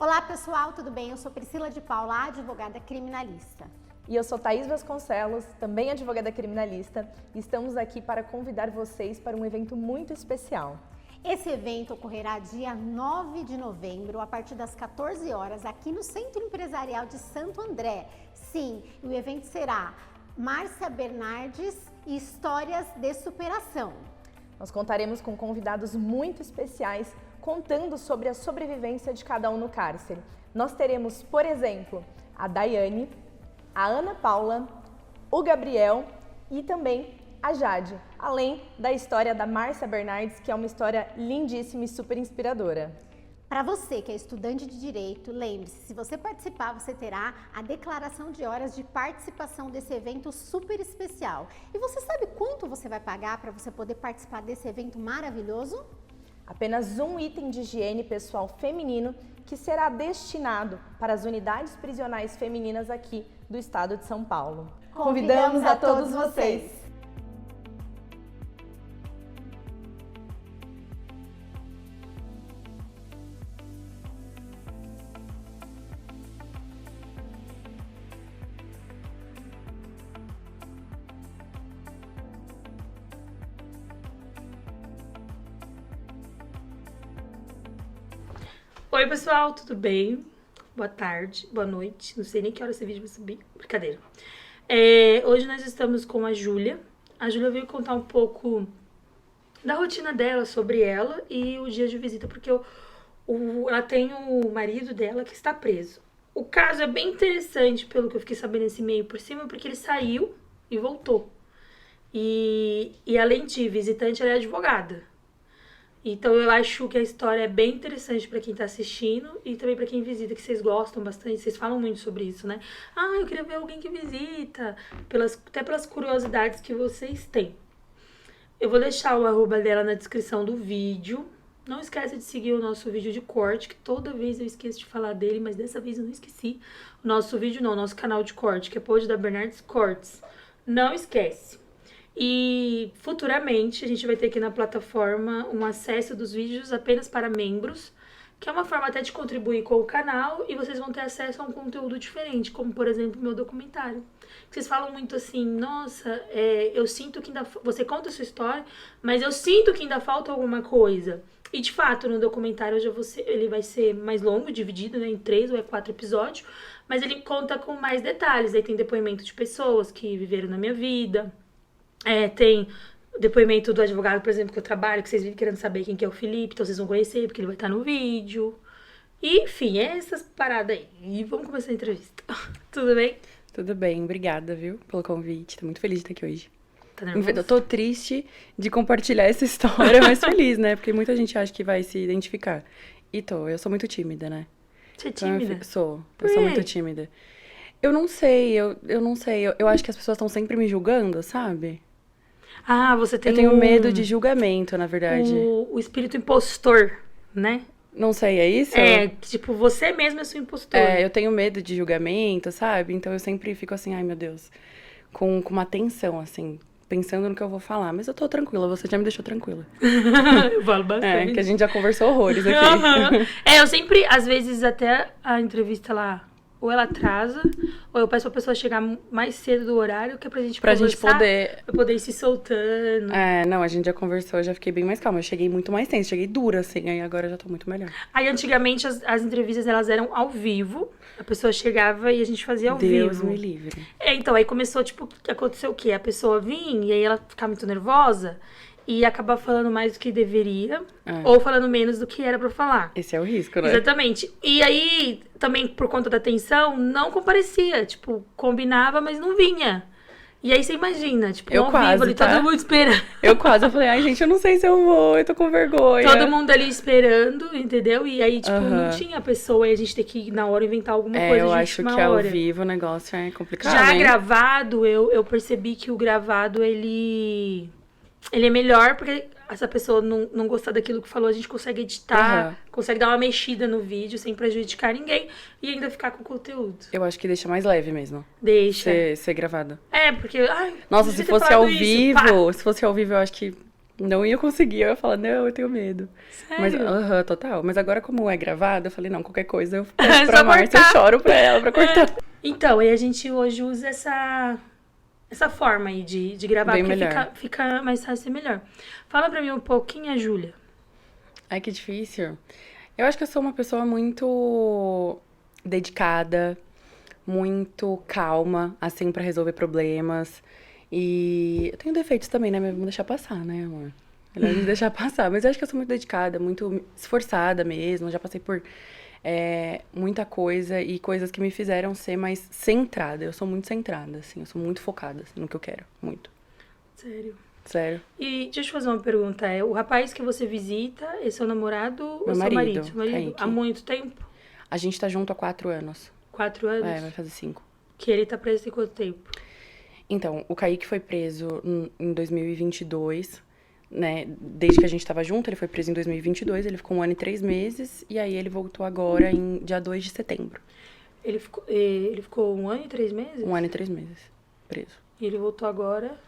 Olá pessoal, tudo bem? Eu sou Priscila de Paula, advogada criminalista. E eu sou Thaís Vasconcelos, também advogada criminalista, e estamos aqui para convidar vocês para um evento muito especial. Esse evento ocorrerá dia 9 de novembro, a partir das 14 horas, aqui no Centro Empresarial de Santo André. Sim, o evento será Márcia Bernardes e Histórias de Superação. Nós contaremos com convidados muito especiais, contando sobre a sobrevivência de cada um no cárcere. Nós teremos, por exemplo, a Daiane, a Ana Paula, o Gabriel e também a Jade, além da história da Márcia Bernardes, que é uma história lindíssima e super inspiradora. Para você que é estudante de Direito, lembre-se, se você participar, você terá a declaração de horas de participação desse evento super especial. E você sabe quanto você vai pagar para você poder participar desse evento maravilhoso? Apenas um item de higiene pessoal feminino que será destinado para as unidades prisionais femininas aqui do estado de São Paulo. Convidamos a todos vocês! Oi pessoal, tudo bem? Boa tarde, boa noite, não sei nem que hora esse vídeo vai subir, brincadeira. Hoje nós estamos com a Júlia. A Júlia veio contar um pouco da rotina dela, sobre ela e o dia de visita, porque ela tem o marido dela que está preso. O caso é bem interessante, pelo que eu fiquei sabendo esse meio por cima, porque ele saiu e voltou. E além de visitante, ela é advogada. Então eu acho que a história é bem interessante pra quem tá assistindo e também pra quem visita, que vocês gostam bastante, vocês falam muito sobre isso, né? Ah, eu queria ver alguém que visita, até pelas curiosidades que vocês têm. Eu vou deixar o arroba dela na descrição do vídeo. Não esqueça de seguir o nosso vídeo de corte, que toda vez eu esqueço de falar dele, mas dessa vez eu não esqueci. O nosso vídeo não, o nosso canal de corte, que é Pod da Bernardes Cortes. Não esquece. E futuramente a gente vai ter aqui na plataforma um acesso dos vídeos apenas para membros, que é uma forma até de contribuir com o canal e vocês vão ter acesso a um conteúdo diferente, como por exemplo o meu documentário. Vocês falam muito assim, nossa, eu sinto que ainda... Você conta a sua história, mas eu sinto que ainda falta alguma coisa. E de fato, no documentário ele vai ser mais longo, dividido, né, em 3 ou 4 episódios, mas ele conta com mais detalhes. Aí tem depoimento de pessoas que viveram na minha vida. Tem depoimento do advogado, por exemplo, que eu trabalho, que vocês vivem querendo saber quem que é o Felipe, então vocês vão conhecer, porque ele vai estar no vídeo. E, enfim, essas paradas aí. E vamos começar a entrevista. Tudo bem? Tudo bem, obrigada, viu, pelo convite. Tô muito feliz de estar aqui hoje. Tá nervosa? Eu tô triste de compartilhar essa história, mas feliz, né? Porque muita gente acha que vai se identificar. E eu sou muito tímida, né? Você é tímida? Eu sou muito tímida. Eu não sei, eu não sei. Eu acho que as pessoas estão sempre me julgando, sabe? Ah, você tem Eu tenho medo de julgamento, na verdade. o espírito impostor, né? Não sei, é isso? Tipo, você mesmo é seu impostor. Eu tenho medo de julgamento, sabe? Então eu sempre fico assim, ai meu Deus, com uma tensão, assim, pensando no que eu vou falar. Mas eu tô tranquila, você já me deixou tranquila. Eu falo bastante. Que a gente já conversou horrores aqui. Eu sempre, às vezes, até a entrevista lá, ou ela atrasa, ou eu peço pra pessoa chegar mais cedo do horário, que é pra gente conversar, pra poder ir se soltando. Não, a gente já conversou, eu já fiquei bem mais calma. Eu cheguei muito mais tensa, cheguei dura, assim, aí agora eu já tô muito melhor. Aí, antigamente, as entrevistas, elas eram ao vivo, a pessoa chegava e a gente fazia ao vivo. Deus me livre. Então, aí começou, tipo, aconteceu o quê? A pessoa vinha e aí ela ficava muito nervosa e acabar falando mais do que deveria, ou falando menos do que era pra falar. Esse é o risco, né? Exatamente. E aí, também por conta da tensão, não comparecia. Tipo, combinava, mas não vinha. E aí você imagina, tipo, eu ao quase, vivo ali, tá? todo mundo esperando. Eu falei, ai gente, eu não sei se eu vou, eu tô com vergonha. Todo mundo ali esperando, entendeu? E aí, tipo, não tinha a pessoa e a gente ter que, na hora, inventar alguma coisa. Eu acho que ao vivo o negócio é complicado, Já gravado, eu percebi que o gravado, ele é melhor, porque essa pessoa não gostar daquilo que falou, a gente consegue editar, consegue dar uma mexida no vídeo sem prejudicar ninguém e ainda ficar com o conteúdo. Eu acho que deixa mais leve mesmo. Deixa. Ser gravado. Porque... Nossa, se fosse ao vivo, eu acho que Não ia conseguir. Eu ia falar, não, eu tenho medo. Mas, Sério? total. Mas agora, como é gravado, eu falei, não, qualquer coisa eu É peço só pra Márcia, eu cortar. choro pra ela pra cortar. Então, e a gente hoje usa essa forma aí de gravar, Bem porque melhor. fica mais fácil e melhor. Fala pra mim um pouquinho, a Júlia. Ai, que difícil. Eu acho que eu sou uma pessoa muito dedicada, muito calma, assim, pra resolver problemas. E eu tenho defeitos também, né? Mas vamos deixar passar, né, amor? Melhor a gente deixar passar. Mas eu acho que eu sou muito dedicada, muito esforçada mesmo. Já passei por muita coisa e coisas que me fizeram ser mais centrada. Eu sou muito centrada, assim. Eu sou muito focada assim, no que eu quero. Muito. Sério. Sério. E deixa eu te fazer uma pergunta. O rapaz que você visita é seu namorado ou Meu seu marido? marido, Seu marido? Kaique. Há muito tempo? A gente tá junto há 4 anos. 4 anos? Vai fazer 5. Que ele tá preso tem quanto tempo? Então, o Kaique foi preso em 2022, né? Desde que a gente tava junto, ele foi preso em 2022, ele ficou 1 ano e 3 meses, e aí ele voltou agora em dia 2 de setembro. Ele ficou 1 ano e 3 meses? 1 ano e 3 meses preso. E ele voltou agora,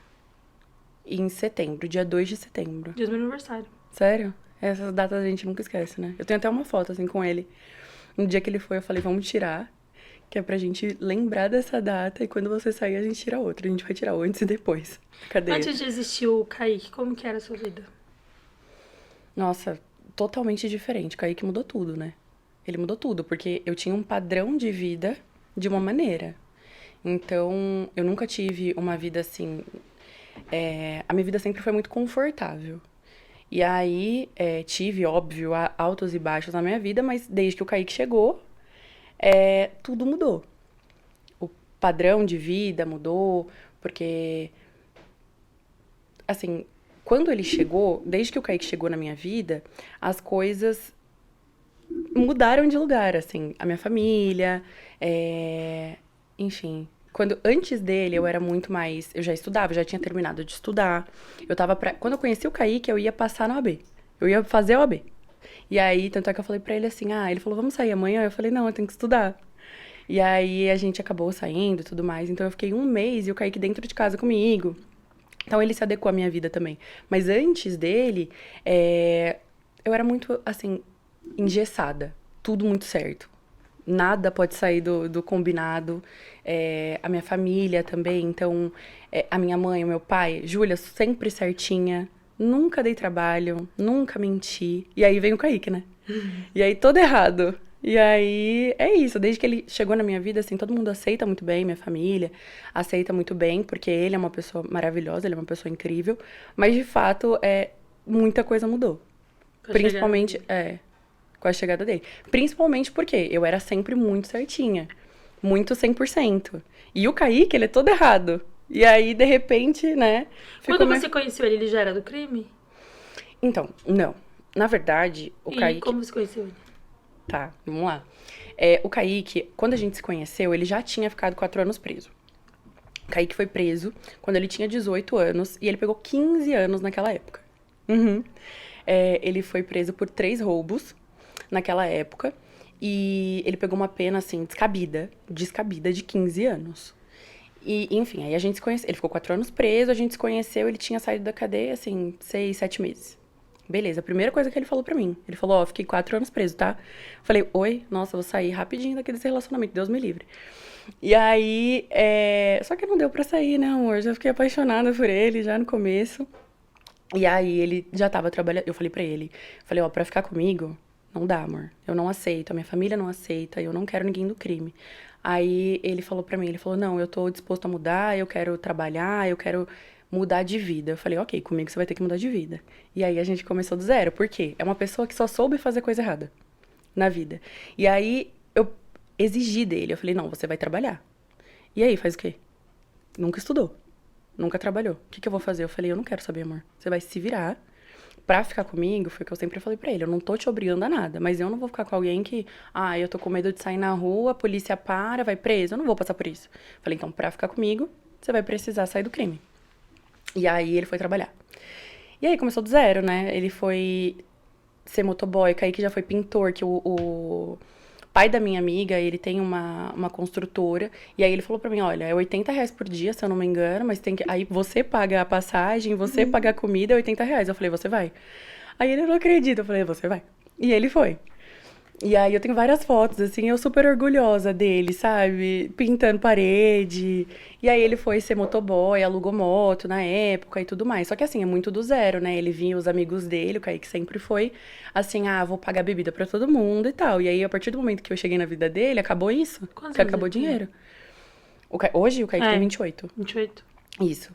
Em setembro, dia 2 de setembro. dia do meu aniversário. Sério? Essas datas a gente nunca esquece, né? Eu tenho até uma foto, assim, com ele. No dia que ele foi, eu falei, vamos tirar, que é pra gente lembrar dessa data, e quando você sair, a gente tira outra. A gente vai tirar o antes e depois da cadeia. Antes de existir o Kaique, como que era a sua vida? Nossa, totalmente diferente. O Kaique mudou tudo, né? Ele mudou tudo, porque eu tinha um padrão de vida de uma maneira. Então, eu nunca tive uma vida assim. A minha vida sempre foi muito confortável. E aí, tive, óbvio, altos e baixos na minha vida, mas desde que o Kaique chegou, tudo mudou. O padrão de vida mudou, porque, assim, quando ele chegou, desde que o Kaique chegou na minha vida, as coisas mudaram de lugar, assim. A minha família, enfim. Antes dele, eu era muito mais... Eu já estudava, já tinha terminado de estudar. Quando eu conheci o Kaique, eu ia passar na OAB. Eu ia fazer a OAB. E aí, tanto é que eu falei pra ele assim, ele falou, vamos sair amanhã? Eu falei, não, eu tenho que estudar. E aí, a gente acabou saindo e tudo mais. Então, eu fiquei 1 mês e o Kaique dentro de casa comigo. Então, ele se adequou à minha vida também. Mas antes dele, eu era muito, assim, engessada. Tudo muito certo. Nada pode sair do combinado. A minha família também. Então, a minha mãe, o meu pai, Júlia, sempre certinha. Nunca dei trabalho, nunca menti. E aí vem o Kaique, né? E aí, todo errado. E aí, é isso. Desde que ele chegou na minha vida, assim, todo mundo aceita muito bem, minha família aceita muito bem, porque ele é uma pessoa maravilhosa, ele é uma pessoa incrível. Mas, de fato, muita coisa mudou. Principalmente, com a chegada dele. Principalmente porque eu era sempre muito certinha. Muito 100%. E o Kaique, ele é todo errado. E aí, de repente, né... Quando você conheceu ele já era do crime? Então, não. Na verdade, o Kaique... como você conheceu ele? Tá, vamos lá. O Kaique, quando a gente se conheceu, ele já tinha ficado 4 anos preso. O Kaique foi preso quando ele tinha 18 anos e ele pegou 15 anos naquela época. Uhum. Ele foi preso por 3 roubos naquela época e ele pegou uma pena, assim, descabida de 15 anos. E, enfim, aí a gente se conheceu. Ele ficou 4 anos preso, a gente se conheceu, ele tinha saído da cadeia, assim, 6, 7 meses. Beleza, a primeira coisa que ele falou pra mim, ele falou, fiquei 4 anos preso, tá? Eu falei, oi, nossa, vou sair rapidinho daqui desse relacionamento, Deus me livre. E aí, só que não deu pra sair, né, amor? Já fiquei apaixonada por ele, já no começo. E aí, ele já tava trabalhando, eu falei pra ele, pra ficar comigo, não dá, amor. Eu não aceito, a minha família não aceita, eu não quero ninguém do crime. Aí, ele falou pra mim, não, eu tô disposto a mudar, eu quero trabalhar, eu quero mudar de vida. Eu falei, ok, comigo você vai ter que mudar de vida. E aí, a gente começou do zero. Por quê? É uma pessoa que só soube fazer coisa errada na vida. E aí, eu exigi dele. Eu falei, não, você vai trabalhar. E aí, faz o quê? Nunca estudou. Nunca trabalhou. O que eu vou fazer? Eu falei, eu não quero saber, amor. Você vai se virar. Pra ficar comigo, foi o que eu sempre falei pra ele. Eu não tô te obrigando a nada. Mas eu não vou ficar com alguém que... eu tô com medo de sair na rua, a polícia para, vai preso. Eu não vou passar por isso. Falei, então, pra ficar comigo, você vai precisar sair do crime. E aí, ele foi trabalhar. E aí, começou do zero, né? Ele foi ser motoboy, Kaique já foi pintor, que o pai da minha amiga, ele tem uma construtora, e aí ele falou pra mim, olha, é R$ 80 por dia, se eu não me engano, mas tem que... Aí você paga a passagem, você paga a comida, é R$ 80. Eu falei, você vai? Aí ele, não acredita, eu falei, você vai. E ele foi. E aí eu tenho várias fotos, assim, eu super orgulhosa dele, sabe? Pintando parede. E aí ele foi ser motoboy, alugou moto na época e tudo mais. Só que assim, é muito do zero, né? Ele vinha os amigos dele, o Kaique sempre foi assim, vou pagar bebida pra todo mundo e tal. E aí, a partir do momento que eu cheguei na vida dele, acabou isso. Quantos Que anos acabou o ele tem? dinheiro. Hoje o Kaique tem 28. 28. Isso.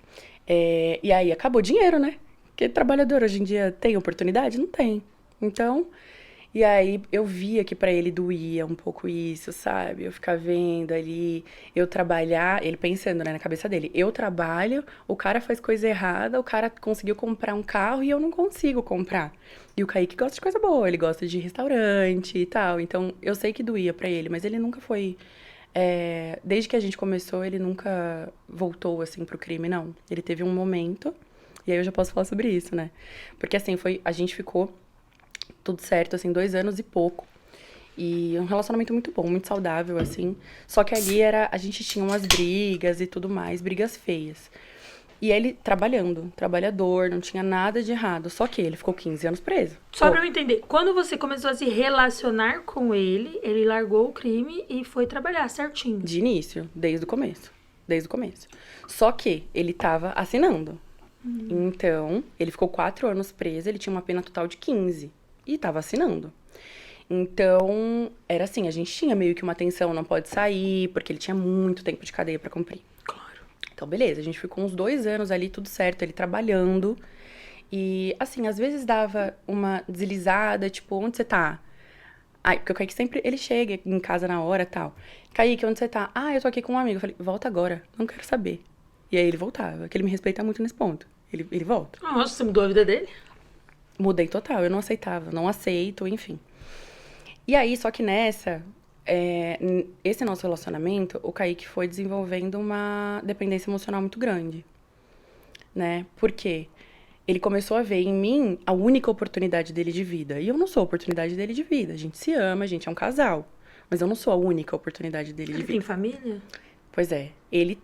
E aí acabou o dinheiro, né? Porque trabalhador hoje em dia tem oportunidade? Não tem. Então, e aí eu via que pra ele doía um pouco isso, sabe? Eu ficar vendo ali, eu trabalhar, ele pensando, né, na cabeça dele, eu trabalho, o cara faz coisa errada, o cara conseguiu comprar um carro e eu não consigo comprar. E o Kaique gosta de coisa boa, ele gosta de restaurante e tal. Então, eu sei que doía pra ele, mas ele nunca foi. Desde que a gente começou, ele nunca voltou, assim, pro crime, não. Ele teve um momento, e aí eu já posso falar sobre isso, né? Porque, assim, a gente ficou tudo certo, assim, 2 anos e pouco. E um relacionamento muito bom, muito saudável, assim. Só que ali a gente tinha umas brigas e tudo mais, brigas feias. E ele trabalhando, trabalhador, não tinha nada de errado. Só que ele ficou 15 anos preso. Só pra eu entender, quando você começou a se relacionar com ele, ele largou o crime e foi trabalhar certinho. De início, desde o começo. Desde o começo. Só que ele tava assinando. Então, ele ficou 4 anos preso, ele tinha uma pena total de 15. E tava assinando. Então, era assim, a gente tinha meio que uma tensão, não pode sair, porque ele tinha muito tempo de cadeia pra cumprir. Claro. Então, beleza, a gente ficou uns 2 anos ali, tudo certo, ele trabalhando. E, assim, às vezes dava uma deslizada, tipo, onde você tá? Ai, porque o Kaique sempre, ele chega em casa na hora e tal. Kaique, onde você tá? Eu tô aqui com um amigo. Eu falei, volta agora, não quero saber. E aí ele voltava, que ele me respeita muito nesse ponto. Ele volta. Nossa, você mudou a vida dele? Mudei total, eu não aceitava, não aceito, enfim. E aí, só que esse nosso relacionamento, o Kaique foi desenvolvendo uma dependência emocional muito grande, né? Por quê? Ele começou a ver em mim a única oportunidade dele de vida. E eu não sou a oportunidade dele de vida. A gente se ama, a gente é um casal. Mas eu não sou a única oportunidade dele de Ele vida. tem família? Pois é, ele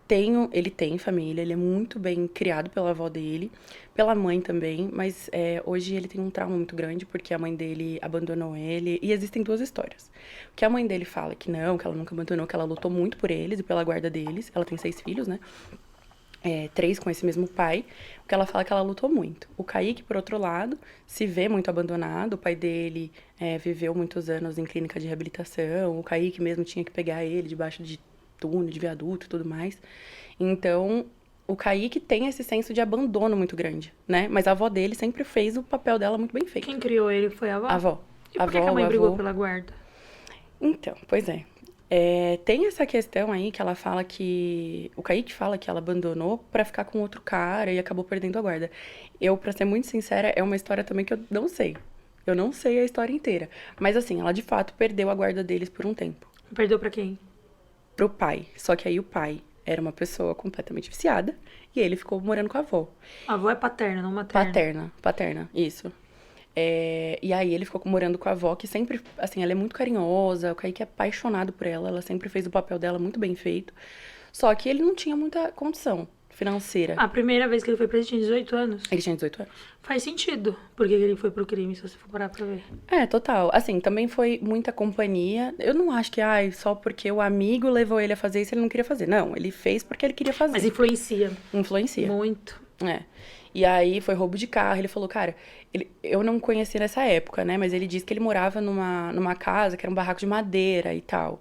tem família, ele é muito bem criado pela avó dele, pela mãe também, mas hoje ele tem um trauma muito grande porque a mãe dele abandonou ele. E existem 2 histórias. O que a mãe dele fala que não, que ela nunca abandonou, que ela lutou muito por eles e pela guarda deles. Ela tem 6 filhos, né? 3 com esse mesmo pai. O que ela fala é que ela lutou muito. O Kaique, por outro lado, se vê muito abandonado. O pai dele viveu muitos anos em clínica de reabilitação. O Kaique mesmo tinha que pegar ele debaixo de túnel, de viaduto e tudo mais. Então, o Kaique tem esse senso de abandono muito grande, né? Mas a avó dele sempre fez o papel dela muito bem feito. Quem criou ele foi a avó? A avó. E por que a mãe brigou pela guarda? Então, pois é. Tem essa questão aí que ela fala que... O Kaique fala que ela abandonou pra ficar com outro cara e acabou perdendo a guarda. Eu, pra ser muito sincera, é uma história também que eu não sei. Eu não sei a história inteira. Mas assim, ela de fato perdeu a guarda deles por um tempo. Perdeu pra quem? Pro pai. Só que aí o pai era uma pessoa completamente viciada e ele ficou morando com a avó. A avó é paterna, não materna. Paterna, isso. E aí ele ficou morando com a avó, que sempre, assim, ela é muito carinhosa, o Kaique é apaixonado por ela sempre fez o papel dela muito bem feito. Só que ele não tinha muita condição financeira. A primeira vez que ele foi preso tinha 18 anos? Ele tinha 18 anos. Faz sentido porque ele foi pro crime, se você for parar pra ver. Total. Assim, também foi muita companhia. Eu não acho que, só porque o amigo levou ele a fazer isso, ele não queria fazer. Não, ele fez porque ele queria fazer. Mas influencia. Influencia. Muito. E aí foi roubo de carro. Ele falou, cara, eu não conheci nessa época, né? Mas ele disse que ele morava numa casa que era um barraco de madeira e tal.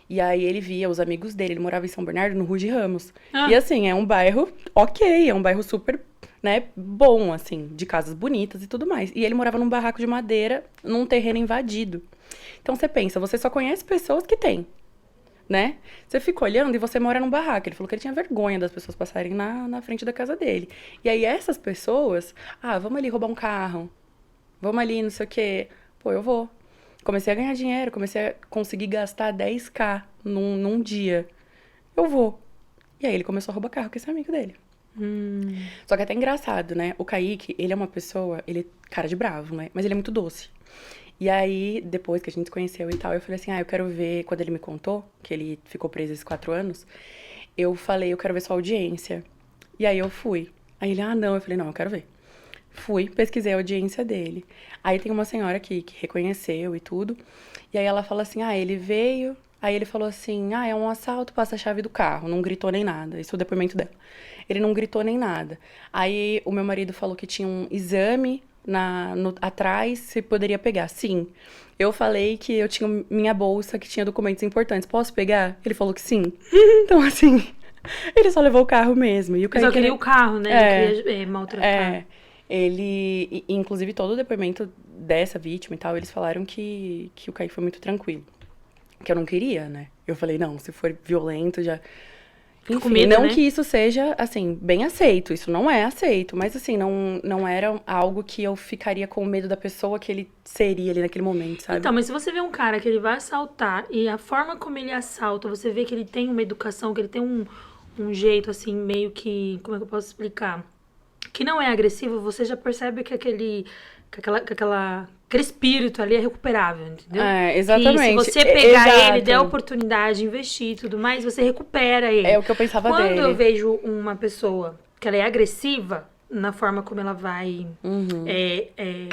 E aí ele via os amigos dele, ele morava em São Bernardo, no Rua de Ramos. E assim, é um bairro ok, é um bairro super, né, bom, assim, de casas bonitas e tudo mais. E ele morava num barraco de madeira, num terreno invadido. Então você pensa, você só conhece pessoas que têm, né? Você fica olhando e você mora num barraco. Ele falou que ele tinha vergonha das pessoas passarem na frente da casa dele. E aí essas pessoas, vamos ali roubar um carro, vamos ali não sei o quê. Pô, eu vou. Comecei a ganhar dinheiro, comecei a conseguir gastar 10K num dia. Eu vou. E aí ele começou a roubar carro com esse amigo dele. Só que é até engraçado, né? O Kaique, ele é uma pessoa, ele é cara de bravo, né? Mas ele é muito doce. E aí, depois que a gente se conheceu e tal, eu falei assim, eu quero ver, quando ele me contou que ele ficou preso esses 4 anos, eu falei, eu quero ver sua audiência. E aí eu fui. Aí ele, não, eu falei, não, eu quero ver. Fui, pesquisei a audiência dele. Aí tem uma senhora que reconheceu e tudo. E aí ela fala assim, ele veio. Aí ele falou assim, é um assalto, passa a chave do carro. Não gritou nem nada. Isso é o depoimento dela. Ele não gritou nem nada. Aí o meu marido falou que tinha um exame atrás, se poderia pegar. Sim. Eu falei que eu tinha minha bolsa, que tinha documentos importantes. Posso pegar? Ele falou que sim. Então, assim, ele só levou o carro mesmo. E o Só queria o carro, né? Não queria maltratar. Ele, inclusive, todo o depoimento dessa vítima e tal, eles falaram que o Kaique foi muito tranquilo. Que eu não queria, né? Eu falei, não, se for violento, já... Enfim, medo, não né? que isso seja, assim, bem aceito. Isso não é aceito. Mas, assim, não era algo que eu ficaria com medo da pessoa que ele seria ali naquele momento, sabe? Então, mas se você vê um cara que ele vai assaltar e a forma como ele assalta, você vê que ele tem uma educação, que ele tem um jeito, assim, meio que... Como é que eu posso explicar? Que não é agressivo, você já percebe que aquele espírito ali é recuperável, entendeu? Exatamente. Que se você pegar ele, der a oportunidade, investir e tudo mais, você recupera ele. É o que eu pensava dele. Quando eu vejo uma pessoa que ela é agressiva, na forma como ela vai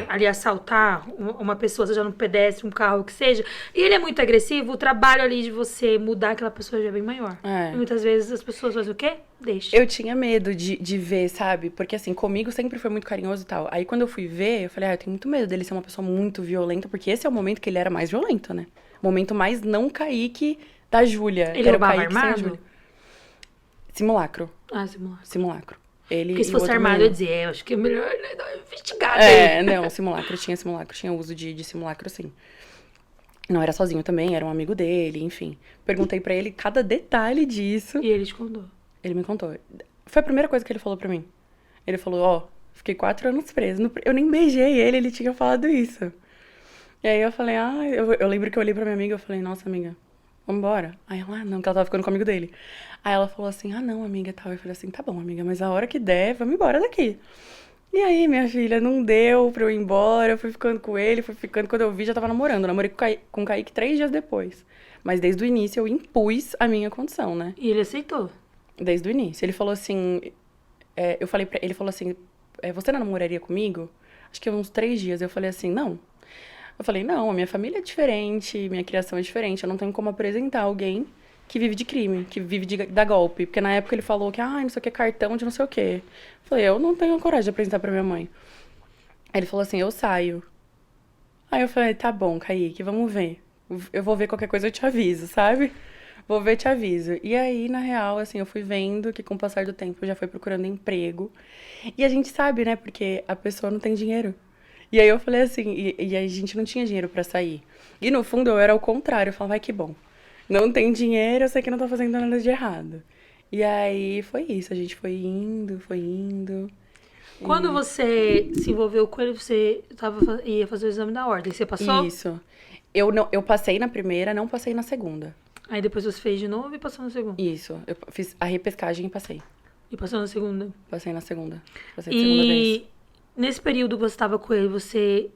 ali assaltar uma pessoa, seja num pedestre, um carro, o que seja, e ele é muito agressivo, o trabalho ali de você mudar aquela pessoa já é bem maior. E muitas vezes as pessoas fazem o quê? Deixa. Eu tinha medo de ver, sabe? Porque assim, comigo sempre foi muito carinhoso e tal. Aí quando eu fui ver, eu falei, eu tenho muito medo dele ser uma pessoa muito violenta, porque esse é o momento que ele era mais violento, né? O momento mais não Kaique da Júlia. Ele roubava armado? Simulacro. Simulacro. Simulacro. Porque se fosse armado, eu ia dizer, eu acho que é melhor dar uma investigada. Não, simulacro, tinha uso de simulacro, sim. Não era sozinho também, era um amigo dele, enfim. Perguntei pra ele cada detalhe disso. E ele te contou? Ele me contou. Foi a primeira coisa que ele falou pra mim. Ele falou, fiquei 4 anos preso. Eu nem beijei ele tinha falado isso. E aí eu falei, eu lembro que eu olhei pra minha amiga e eu falei, nossa, amiga, vambora. Aí ela, não, que ela tava ficando com o amigo dele. Aí ela falou assim, não, amiga, tal. Eu falei assim, tá bom, amiga, mas a hora que der, vamos embora daqui. E aí, minha filha, não deu pra eu ir embora, eu fui ficando com ele, quando eu vi, já tava namorando. Eu namorei com o Kaique 3 dias depois. Mas desde o início eu impus a minha condição, né? E ele aceitou? Desde o início. Ele falou assim, eu falei pra ele, falou assim, você não namoraria comigo? Acho que uns 3 dias. Eu falei assim, não. Eu falei, não, a minha família é diferente, minha criação é diferente, eu não tenho como apresentar alguém que vive de crime, que vive de dar golpe. Porque na época ele falou que, não sei o que, cartão de não sei o quê. Eu falei, eu não tenho coragem de apresentar pra minha mãe. Aí ele falou assim, eu saio. Aí eu falei, tá bom, Kaique, vamos ver. Eu vou ver qualquer coisa, eu te aviso, sabe? Vou ver, te aviso. E aí, na real, assim, eu fui vendo que com o passar do tempo eu já fui procurando emprego. E a gente sabe, né, porque a pessoa não tem dinheiro. E aí eu falei assim, e a gente não tinha dinheiro pra sair. E no fundo eu era o contrário, eu falava, que bom. Não tem dinheiro, eu sei que não tô fazendo nada de errado. E aí foi isso, a gente foi indo. Quando você se envolveu com ele, você ia fazer o exame da ordem, você passou? Isso. Eu passei na primeira, não passei na segunda. Aí depois você fez de novo e passou na segunda? Isso, eu fiz a repescagem e passei. E passou na segunda? Passei na segunda. Passei na segunda vez. Nesse período que você estava com ele, você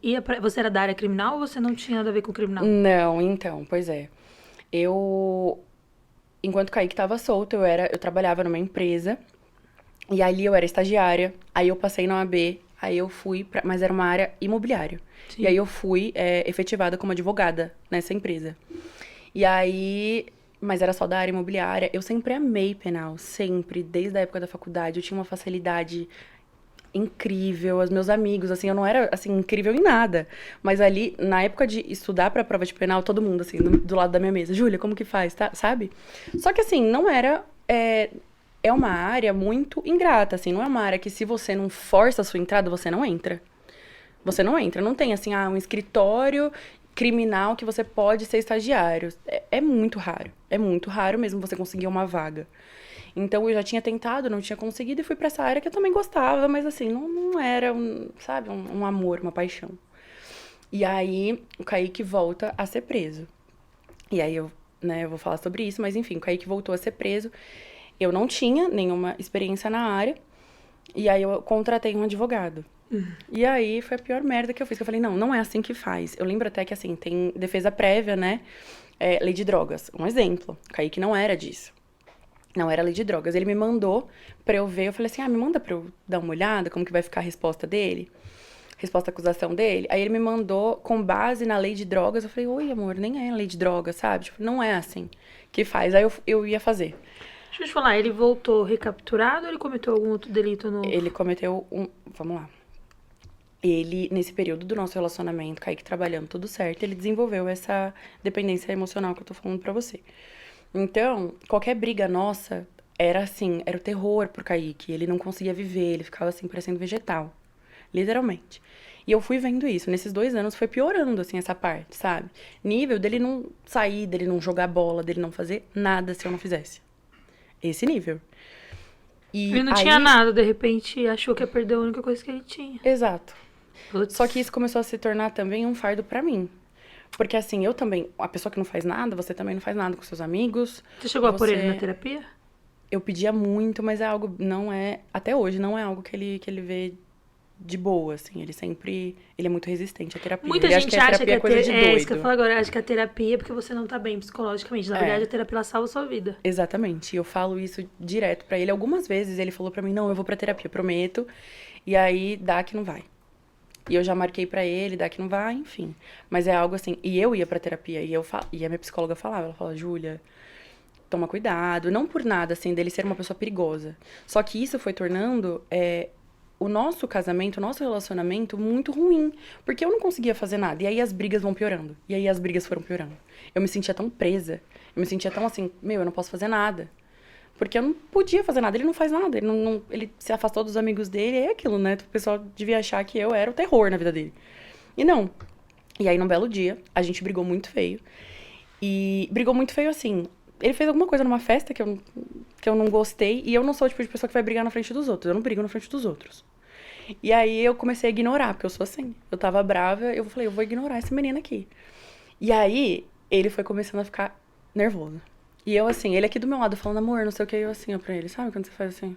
era da área criminal ou você não tinha nada a ver com criminal? Não, então, pois é. Enquanto o Kaique tava solto, eu trabalhava numa empresa. E ali eu era estagiária. Aí eu passei na OAB. Aí eu fui mas era uma área imobiliária. Sim. E aí eu fui efetivada como advogada nessa empresa. E aí... Mas era só da área imobiliária. Eu sempre amei penal, sempre. Desde a época da faculdade, eu tinha uma facilidade incrível. Os meus amigos, assim, eu não era, assim, incrível em nada. Mas ali, na época de estudar pra prova de penal, todo mundo, assim, do lado da minha mesa. Júlia, como que faz, tá? Sabe? Só que, assim, não era... É uma área muito ingrata, assim. Não é uma área que, se você não força a sua entrada, você não entra. Você não entra. Não tem, assim, um escritório criminal que você pode ser estagiário. É muito raro. É muito raro mesmo você conseguir uma vaga. Então, eu já tinha tentado, não tinha conseguido, e fui pra essa área que eu também gostava, mas assim, não era, sabe, um amor, uma paixão. E aí, o Kaique volta a ser preso. E aí, eu vou falar sobre isso, mas enfim, o Kaique voltou a ser preso. Eu não tinha nenhuma experiência na área, e aí eu contratei um advogado. E aí foi a pior merda que eu fiz. Que eu falei, não é assim que faz. Eu lembro até que, assim, tem defesa prévia, né? Lei de drogas. Um exemplo. O Kaique não era disso. Não era lei de drogas. Ele me mandou pra eu ver. Eu falei assim, me manda pra eu dar uma olhada, como que vai ficar a resposta dele. Resposta à acusação dele. Aí ele me mandou com base na lei de drogas. Eu falei, oi, amor, nem é lei de drogas, sabe? Tipo, não é assim que faz. Aí eu ia fazer. Deixa eu te falar, ele voltou recapturado ou ele cometeu algum outro delito novo? Ele cometeu Vamos lá. Ele, nesse período do nosso relacionamento, Kaique trabalhando tudo certo, ele desenvolveu essa dependência emocional que eu tô falando pra você. Então, qualquer briga nossa era assim, era o terror pro Kaique. Ele não conseguia viver, ele ficava assim, parecendo vegetal. Literalmente. E eu fui vendo isso. Nesses 2 anos foi piorando, assim, essa parte, sabe? Nível dele não sair, dele não jogar bola, dele não fazer nada se eu não fizesse. Esse nível. E Ele não tinha nada, de repente achou que ia perder a única coisa que ele tinha. Exato. Putz. Só que isso começou a se tornar também um fardo pra mim. Porque assim, eu também, a pessoa que não faz nada, você também não faz nada com seus amigos. Você chegou a pôr ele na terapia? Eu pedia muito, mas é algo, não é, até hoje, não é algo que ele vê de boa, assim. Ele é muito resistente à terapia. Muita ele gente acha que é coisa de doido. isso que eu falo agora, acha que a terapia é porque você não tá bem psicologicamente. Na verdade, a terapia ela salva a sua vida. Exatamente. E eu falo isso direto pra ele. Algumas vezes ele falou pra mim, não, eu vou pra terapia, prometo. E aí, dá que não vai. E eu já marquei pra ele, dá que não vai, enfim. Mas é algo assim, e eu ia pra terapia, e a minha psicóloga falava, ela fala, Júlia, toma cuidado. Não por nada, assim, dele ser uma pessoa perigosa. Só que isso foi tornando o nosso casamento, o nosso relacionamento muito ruim. Porque eu não conseguia fazer nada. E aí as brigas vão piorando. E aí as brigas foram piorando. Eu me sentia tão presa. Eu me sentia tão assim, eu não posso fazer nada. Porque eu não podia fazer nada. Ele não faz nada. Ele se afastou dos amigos dele. É aquilo, né? O pessoal devia achar que eu era o terror na vida dele. E não. E aí, num belo dia, a gente brigou muito feio. E brigou muito feio assim. Ele fez alguma coisa numa festa que eu não gostei. E eu não sou o tipo de pessoa que vai brigar na frente dos outros. Eu não brigo na frente dos outros. E aí eu comecei a ignorar, porque eu sou assim. Eu tava brava, eu falei, eu vou ignorar esse menino aqui. E aí, ele foi começando a ficar nervoso. E eu assim, ele aqui do meu lado falando, amor, não sei o que, eu assim, ó, pra ele. Sabe quando você faz assim?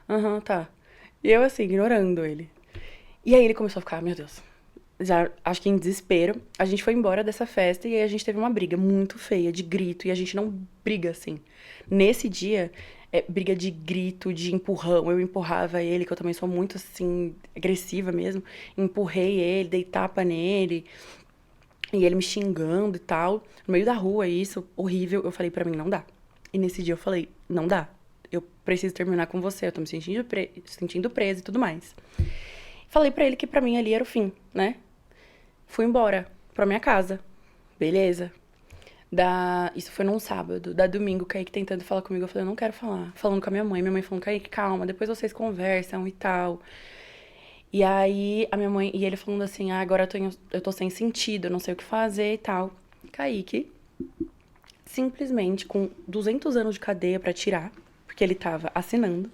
Aham, tá. E eu assim, ignorando ele. E aí ele começou a ficar, meu Deus. Já, acho que em desespero, a gente foi embora dessa festa e aí a gente teve uma briga muito feia, de grito, e a gente não briga assim. Nesse dia, briga de grito, de empurrão, eu empurrava ele, que eu também sou muito assim, agressiva mesmo, empurrei ele, dei tapa nele, e ele me xingando e tal, no meio da rua, isso, horrível, eu falei pra mim, não dá. E nesse dia eu falei, não dá, eu preciso terminar com você, eu tô me sentindo presa e tudo mais. Falei pra ele que pra mim ali era o fim, né? Fui embora pra minha casa. Beleza. Isso foi num sábado. Da domingo, o Kaique tentando falar comigo. Eu falei, eu não quero falar. Falando com a minha mãe falando, Kaique, calma, depois vocês conversam e tal. E aí, a minha mãe... E ele falando assim, agora eu tô sem sentido, eu não sei o que fazer e tal. Kaique, simplesmente, com 200 anos de cadeia pra tirar, porque ele tava assinando.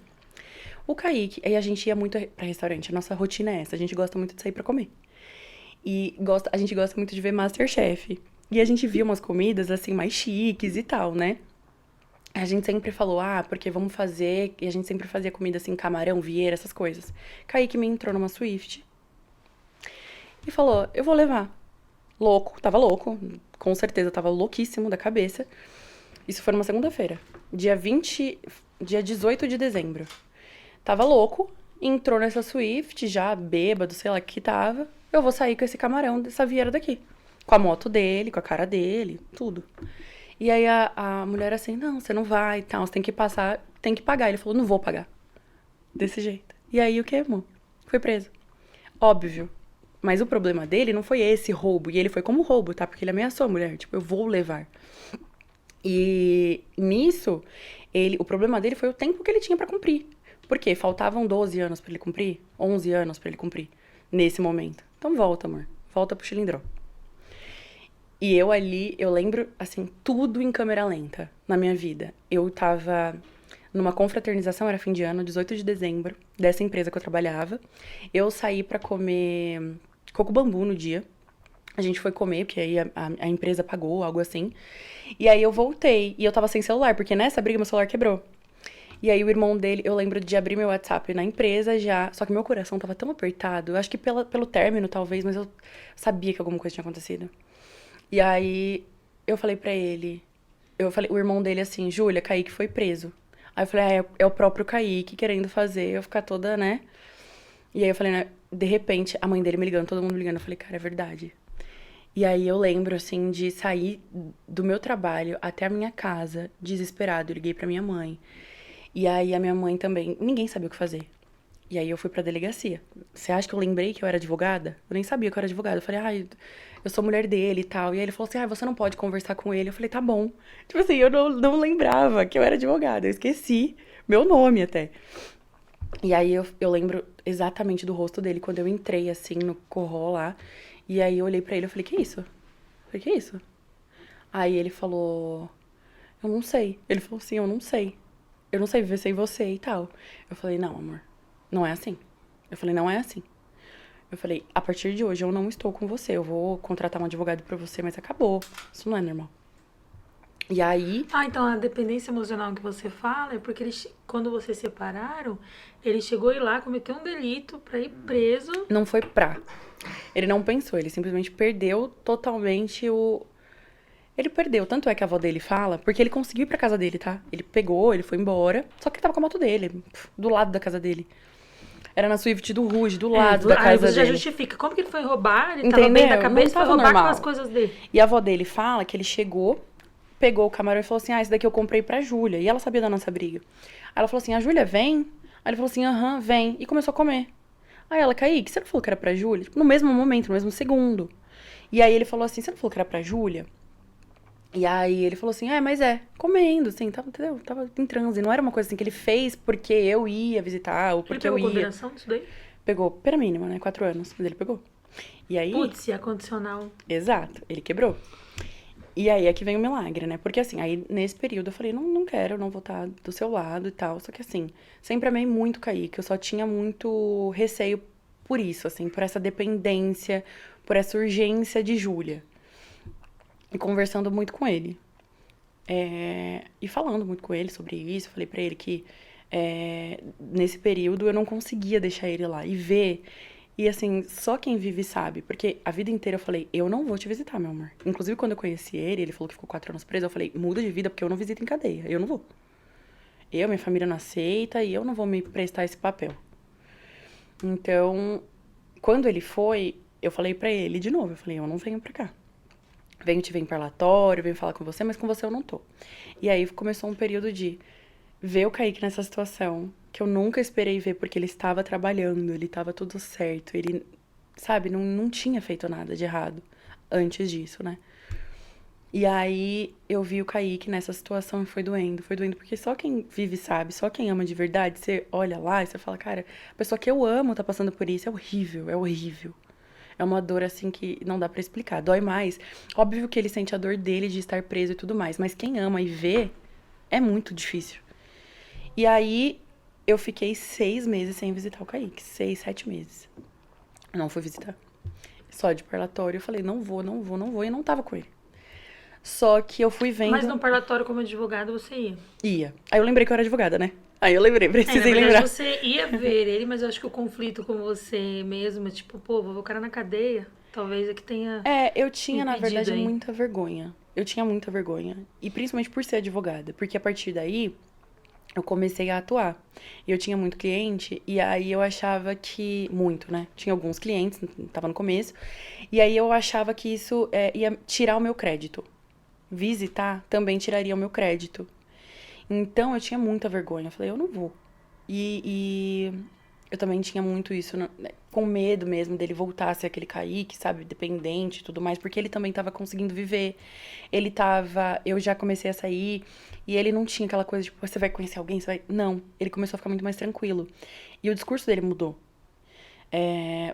O Kaique, aí a gente ia muito pra restaurante, a nossa rotina é essa, a gente gosta muito de sair pra comer. E a gente gosta muito de ver MasterChef. E a gente via umas comidas, assim, mais chiques e tal, né? A gente sempre falou, porque vamos fazer... E a gente sempre fazia comida, assim, camarão, vieira, essas coisas. Kaique me entrou numa Swift e falou, eu vou levar. Louco, tava louco, com certeza, tava louquíssimo da cabeça. Isso foi numa segunda-feira, dia 18 de dezembro. Tava louco, entrou nessa Swift, já bêbado, sei lá o que tava. Eu vou sair com esse camarão dessa vieira daqui. Com a moto dele, com a cara dele, tudo. E aí a mulher assim, não, você não vai e tal, você tem que passar, tem que pagar. Ele falou, não vou pagar. Desse jeito. E aí o que, amor? Foi preso. Óbvio. Mas o problema dele não foi esse roubo. E ele foi como roubo, tá? Porque ele ameaçou a mulher. Tipo, eu vou levar. E nisso, o problema dele foi o tempo que ele tinha pra cumprir. Por quê? Faltavam 12 anos pra ele cumprir, 11 anos pra ele cumprir, nesse momento. Então volta, amor. Volta pro Chilindró. E eu ali, eu lembro, assim, tudo em câmera lenta na minha vida. Eu tava numa confraternização, era fim de ano, 18 de dezembro, dessa empresa que eu trabalhava. Eu saí pra comer coco bambu no dia. A gente foi comer, porque aí a empresa pagou, algo assim. E aí eu voltei, e eu tava sem celular, porque nessa briga meu celular quebrou. E aí o irmão dele, eu lembro de abrir meu WhatsApp na empresa já, só que meu coração tava tão apertado, eu acho que pelo término talvez, mas eu sabia que alguma coisa tinha acontecido. E aí eu falei pra ele, o irmão dele assim, Júlia, Kaique foi preso. Aí eu falei, é o próprio Kaique querendo fazer eu ficar toda, né? E aí eu falei, né, de repente, a mãe dele me ligando, todo mundo me ligando, eu falei, cara, é verdade. E aí eu lembro, assim, de sair do meu trabalho até a minha casa, desesperado, eu liguei pra minha mãe. E aí a minha mãe também, ninguém sabia o que fazer. E aí eu fui pra delegacia. Você acha que eu lembrei que eu era advogada? Eu nem sabia que eu era advogada. Eu falei, eu sou mulher dele e tal. E aí ele falou assim, você não pode conversar com ele. Eu falei, tá bom. Tipo assim, eu não lembrava que eu era advogada. Eu esqueci meu nome até. E aí eu lembro exatamente do rosto dele quando eu entrei, assim, no corró lá. E aí eu olhei pra ele e falei, que isso? Eu falei, que isso? Aí ele falou, eu não sei. Ele falou assim, eu não sei. Eu não sei viver sem você e tal. Eu falei, não, amor, não é assim. Eu falei, não é assim. Eu falei, a partir de hoje eu não estou com você. Eu vou contratar um advogado pra você, mas acabou. Isso não é normal. E aí... Então a dependência emocional que você fala é porque quando vocês separaram, ele chegou a ir lá cometer um delito pra ir preso. Não foi pra. Ele não pensou, ele simplesmente perdeu totalmente o... Ele perdeu, tanto é que a avó dele fala, porque ele conseguiu ir pra casa dele, tá? Ele pegou, ele foi embora, só que ele tava com a moto dele, do lado da casa dele. Era na Swift do Ruge, do lado da casa aí você dele. já justifica. Como que ele foi roubar? Ele Entendeu? tava bem da cabeça, Não tava foi roubar normal. com as coisas dele. E a avó dele fala que ele chegou, pegou o camarão e falou assim, esse daqui eu comprei pra Júlia. E ela sabia da nossa briga. Aí ela falou assim, a Júlia vem? Aí ele falou assim, aham, vem. E começou a comer. Aí ela, Kaique, você não falou que era pra Júlia? Tipo, no mesmo momento, no mesmo segundo. E aí ele falou assim, você não falou que era pra Júlia? E aí ele falou assim, mas comendo, assim, tava, entendeu? Tava em transe. Não era uma coisa assim que ele fez porque eu ia visitar, ou porque Ele eu pegou ia. condenação disso daí? Pegou pena mínima, né? 4 anos, mas ele pegou. E aí... Putz, e a condicional? Exato, ele quebrou. E aí é que vem o milagre, né? Porque assim, aí nesse período eu falei, não quero, não vou estar do seu lado e tal. Só que assim, sempre amei muito o Kaique, eu só tinha muito receio por isso, assim, por essa dependência, por essa urgência de Júlia. E conversando muito com ele. E falando muito com ele sobre isso, falei pra ele que nesse período eu não conseguia deixar ele lá e ver. E assim, só quem vive sabe. Porque a vida inteira eu falei, eu não vou te visitar, meu amor. Inclusive, quando eu conheci ele falou que ficou 4 anos preso, eu falei, muda de vida porque eu não visito em cadeia. Eu não vou. Minha família não aceita e eu não vou me prestar esse papel. Então, quando ele foi, eu falei pra ele de novo. Eu falei, eu não venho pra cá. Te ver em parlatório, venho falar com você, mas com você eu não tô. E aí começou um período de ver o Kaique nessa situação, que eu nunca esperei ver, porque ele estava trabalhando, ele estava tudo certo, ele, sabe, não tinha feito nada de errado antes disso, né? E aí eu vi o Kaique nessa situação e foi doendo porque só quem vive sabe, só quem ama de verdade, você olha lá e você fala, cara, a pessoa que eu amo tá passando por isso, é horrível, é horrível. É uma dor, assim, que não dá pra explicar. Dói mais. Óbvio que ele sente a dor dele de estar preso e tudo mais. Mas quem ama e vê, é muito difícil. E aí, eu fiquei 6 meses sem visitar o Kaique. 6, 7 meses. Não fui visitar. Só de parlatório. Eu falei, não vou. E eu não tava com ele. Só que eu fui vendo... Mas no parlatório como advogado você ia? Ia. Aí eu lembrei que eu era advogada, né? Aí eu lembrei, precisei na verdade, lembrar. Você ia ver ele, mas eu acho que o conflito com você mesma, tipo, vou ver o cara na cadeia, talvez é que tenha... Eu tinha, na verdade, aí. muita vergonha. Eu tinha muita vergonha. E principalmente por ser advogada. Porque a partir daí, eu comecei a atuar. E eu tinha muito cliente, e aí eu achava que... Muito, né? Tinha alguns clientes, tava no começo. E aí eu achava que isso ia tirar o meu crédito. Visitar também tiraria o meu crédito. Então, eu tinha muita vergonha. Eu falei, eu não vou. E eu também tinha muito isso, né, com medo mesmo dele voltar a ser aquele Kaique, sabe? Dependente e tudo mais. Porque ele também tava conseguindo viver. Eu já comecei a sair. E ele não tinha aquela coisa, tipo, você vai conhecer alguém? Não. Ele começou a ficar muito mais tranquilo. E o discurso dele mudou.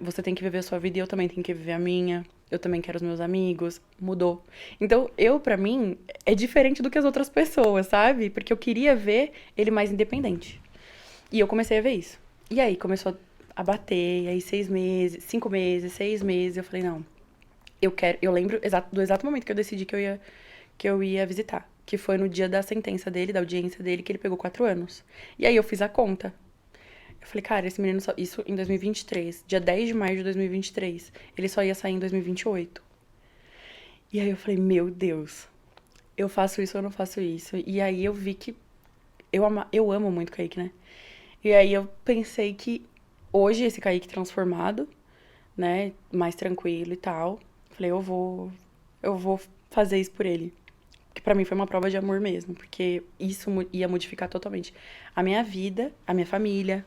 Você tem que viver a sua vida e eu também tenho que viver a minha. Eu também quero os meus amigos. Mudou. Então, pra mim, é diferente do que as outras pessoas, sabe? Porque eu queria ver ele mais independente. E eu comecei a ver isso. E aí, começou a bater. E aí, 6 meses, 5 meses, 6 meses. Eu falei, não, eu lembro do exato momento que eu decidi que eu ia visitar. que foi no dia da sentença dele, da audiência dele, que ele pegou 4 anos. E aí eu fiz a conta. Eu falei, cara, esse menino só... Isso em 2023, dia 10 de maio de 2023. Ele só ia sair em 2028. E aí eu falei, meu Deus, eu faço isso ou eu não faço isso? E aí eu vi que eu amo muito o Kaique, né? E aí eu pensei que hoje esse Kaique transformado, né, mais tranquilo e tal, falei, eu vou fazer isso por ele. Que pra mim foi uma prova de amor mesmo, porque isso ia modificar totalmente a minha vida, a minha família,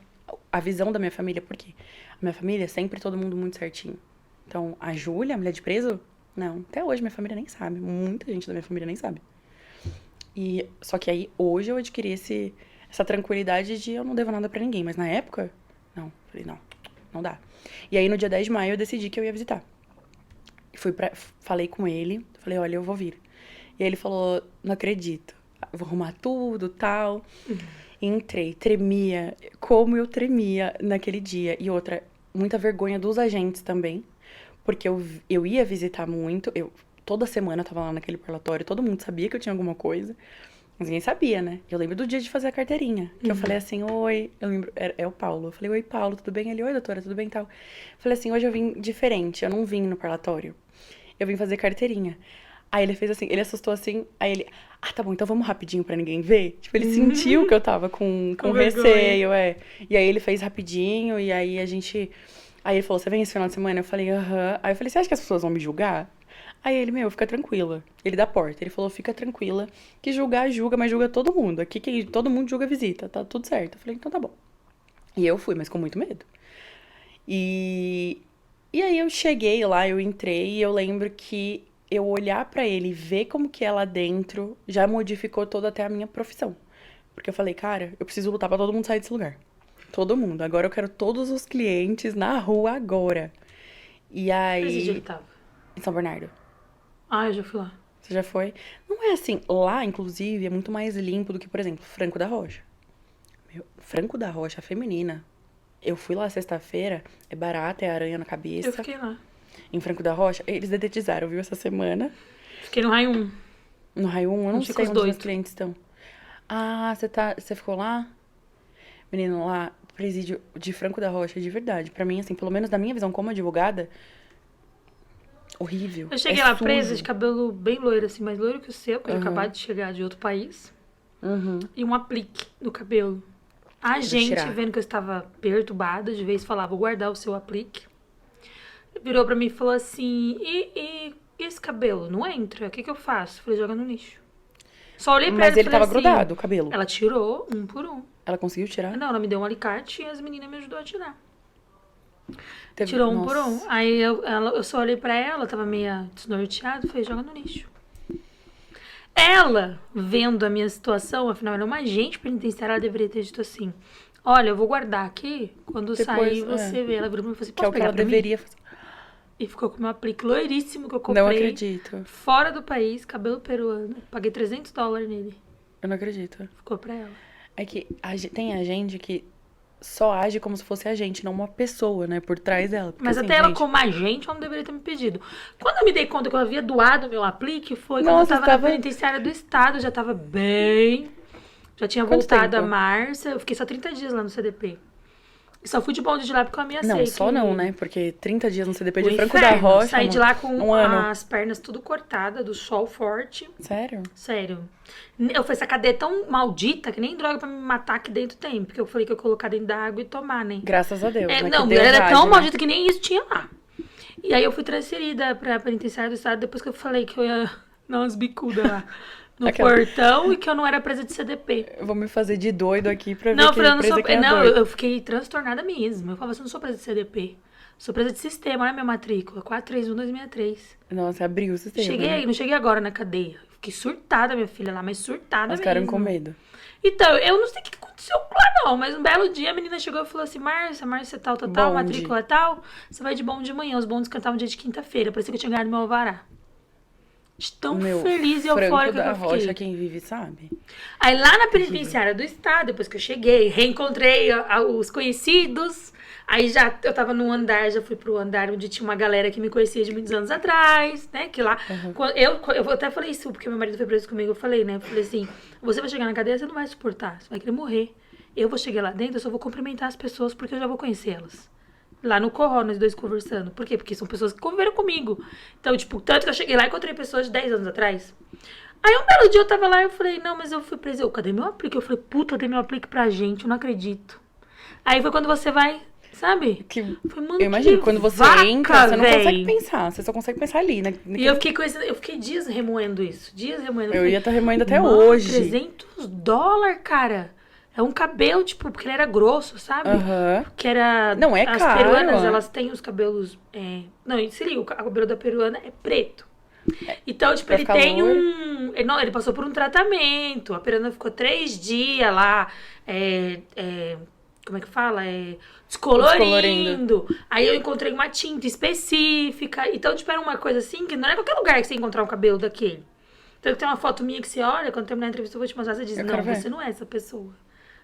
a visão da minha família, porque a minha família é sempre todo mundo muito certinho. Então, a Júlia, a mulher de preso, não, até hoje minha família nem sabe, muita gente da minha família nem sabe. E só que aí hoje eu adquiri essa tranquilidade de eu não devo nada pra ninguém, mas na época, não, falei, não dá. E aí no dia 10 de maio eu decidi que eu ia visitar. Falei com ele, falei, olha, eu vou vir. E aí ele falou, não acredito, vou arrumar tudo, tal. E entrei, tremia, como eu tremia naquele dia. E outra, muita vergonha dos agentes também, porque eu ia visitar muito, toda semana eu tava lá naquele parlatório, todo mundo sabia que eu tinha alguma coisa, mas ninguém sabia, né? Eu lembro do dia de fazer a carteirinha, que eu falei assim, oi, eu lembro, é o Paulo. Eu falei, oi, Paulo, tudo bem? Ele, oi, doutora, tudo bem e tal. Eu falei assim, hoje eu vim diferente, eu não vim no parlatório, eu vim fazer carteirinha. Aí ele fez assim, ele assustou assim, aí ele, tá bom, então vamos rapidinho pra ninguém ver. Tipo, ele sentiu que eu tava com receio, E aí ele fez rapidinho, e aí aí ele falou, você vem esse final de semana? Eu falei, aham. Aí eu falei, você acha que as pessoas vão me julgar? Aí ele, fica tranquila. Ele da porta, ele falou, fica tranquila, que julgar, julga, mas julga todo mundo. Aqui todo mundo julga visita, tá tudo certo. Eu falei, então tá bom. E eu fui, mas com muito medo. E aí eu cheguei lá, eu entrei, e eu lembro que eu olhar pra ele e ver como que é lá dentro já modificou toda até a minha profissão. Porque eu falei, cara, eu preciso lutar pra todo mundo sair desse lugar. Todo mundo. Agora eu quero todos os clientes na rua agora. E aí... Esse dia ele tava? Em São Bernardo. Ah, eu já fui lá. Você já foi? Não é assim. Lá, inclusive, é muito mais limpo do que, por exemplo, Franco da Rocha. Franco da Rocha, feminina. Eu fui lá sexta-feira, é barata, é aranha na cabeça. Eu fiquei lá. Em Franco da Rocha, eles dedetizaram, viu, essa semana. Fiquei no Raio 1. No Raio 1, eu não sei onde os doidos. clientes estão. Ah, você ficou lá? Menino, lá, presídio de Franco da Rocha, de verdade. Pra mim, assim, pelo menos da minha visão como advogada, horrível. Eu cheguei lá presa, de cabelo bem loiro, assim, mais loiro que o seu, porque eu tinha acabado de chegar de outro país. E um aplique no cabelo. A gente, vendo que eu estava perturbada, de vez falava, vou guardar o seu aplique. Virou pra mim e falou assim, e esse cabelo? Não entra, o que eu faço? Falei, joga no lixo. Só olhei pra ela e falei assim... Mas ele tava grudado, o cabelo? Ela tirou, um por um. Ela conseguiu tirar? Não, ela me deu um alicate e as meninas me ajudou a tirar. Tirou um por um. Aí eu só olhei pra ela, tava meio desnorteada, falei, joga no lixo. Ela, vendo a minha situação, afinal, ela é uma agente penitenciária, ela deveria ter dito assim, olha, eu vou guardar aqui, quando sair você vê. Ela virou pra mim e falou assim, posso pegar pra mim? Que é o que ela deveria fazer. E ficou com o meu aplique loiríssimo que eu comprei. Não acredito. Fora do país, cabelo peruano. Paguei $300 nele. Eu não acredito. Ficou pra ela. É que tem agente que só age como se fosse agente, não uma pessoa, né, por trás dela. Porque, mas assim, até ela como agente, ela não deveria ter me pedido. Quando eu me dei conta que eu havia doado meu aplique, foi quando eu tava na penitenciária do estado, já tava bem... Já tinha voltado a Márcia, eu fiquei só 30 dias lá no CDP. E só fui de bonde de lá porque eu ameacei. Não, só não, né? Porque 30 dias no CDP de Franco da Rocha... Saí de lá com as pernas tudo cortadas, do sol forte. Sério? Sério. Eu falei, essa cadeia é tão maldita que nem droga pra me matar aqui dentro tem. Porque eu falei que eu ia colocar dentro da água e tomar, né? Graças a Deus, né? Não, ela era tão maldita que nem isso tinha lá. E aí eu fui transferida pra penitenciária do estado depois que eu falei que eu ia dar umas bicudas lá. No portão e que eu não era presa de CDP. Eu vou me fazer de doido aqui pra ver não, que eu não sou não, eu fiquei transtornada mesmo. Eu falava, você não sou presa de CDP. Sou presa de sistema, olha a minha matrícula. 431-2063. Nossa, abriu o sistema. Cheguei, não cheguei agora na cadeia. Fiquei surtada, minha filha lá, mas surtada mesmo. Mas ficaram com medo. Então, eu não sei o que aconteceu lá não, mas um belo dia a menina chegou e falou assim, Márcia, tal, matrícula tal, você vai de bonde de manhã. Os bondes cantavam dia de quinta-feira, parecia que eu tinha ganhado meu alvará. De tão Meu, feliz e Franco eufórica da que eu fiquei. Rocha, quem vive sabe. Aí lá na penitenciária do estado, depois que eu cheguei, reencontrei os conhecidos. Aí já eu tava num andar, já fui pro andar onde tinha uma galera que me conhecia de muitos anos atrás, né? Que lá. Eu até falei isso, porque meu marido foi preso comigo, eu falei, né? Eu falei assim: você vai chegar na cadeia, você não vai suportar, você vai querer morrer. Eu vou chegar lá dentro, eu só vou cumprimentar as pessoas porque eu já vou conhecer elas. Lá no Corró, nós dois conversando. Por quê? Porque são pessoas que conviveram comigo. Então, tipo, tanto que eu cheguei lá e encontrei pessoas de 10 anos atrás. Aí um belo dia eu tava lá e eu falei, não, mas eu fui preso. Cadê meu aplique? Eu falei, puta, cadê meu aplique pra gente? Eu não acredito. Aí foi quando você vai, sabe? Foi, mano, Eu imagino, quando você vaca, entra, você não véi. consegue pensar. Você só consegue pensar ali, né? E eu fiquei dias remoendo isso. Dias remoendo. Eu ia estar remoendo até mano, hoje. $300, cara. É um cabelo, tipo, porque ele era grosso, sabe? Aham. Que era... Não, é as caro. peruanas, elas têm os cabelos... Não, se liga, o cabelo da peruana é preto. Então, tipo, pra ele ficar tem loiro. ele passou por um tratamento. A peruana ficou 3 dias lá, como é que fala? Descolorindo. Aí eu encontrei uma tinta específica. Então, tipo, era uma coisa assim, que não é qualquer lugar que você encontrar um cabelo daquele. Então, tem uma foto minha que você olha, quando terminar a entrevista eu vou te mostrar, você diz, Eu não, quero ver. você não é essa pessoa.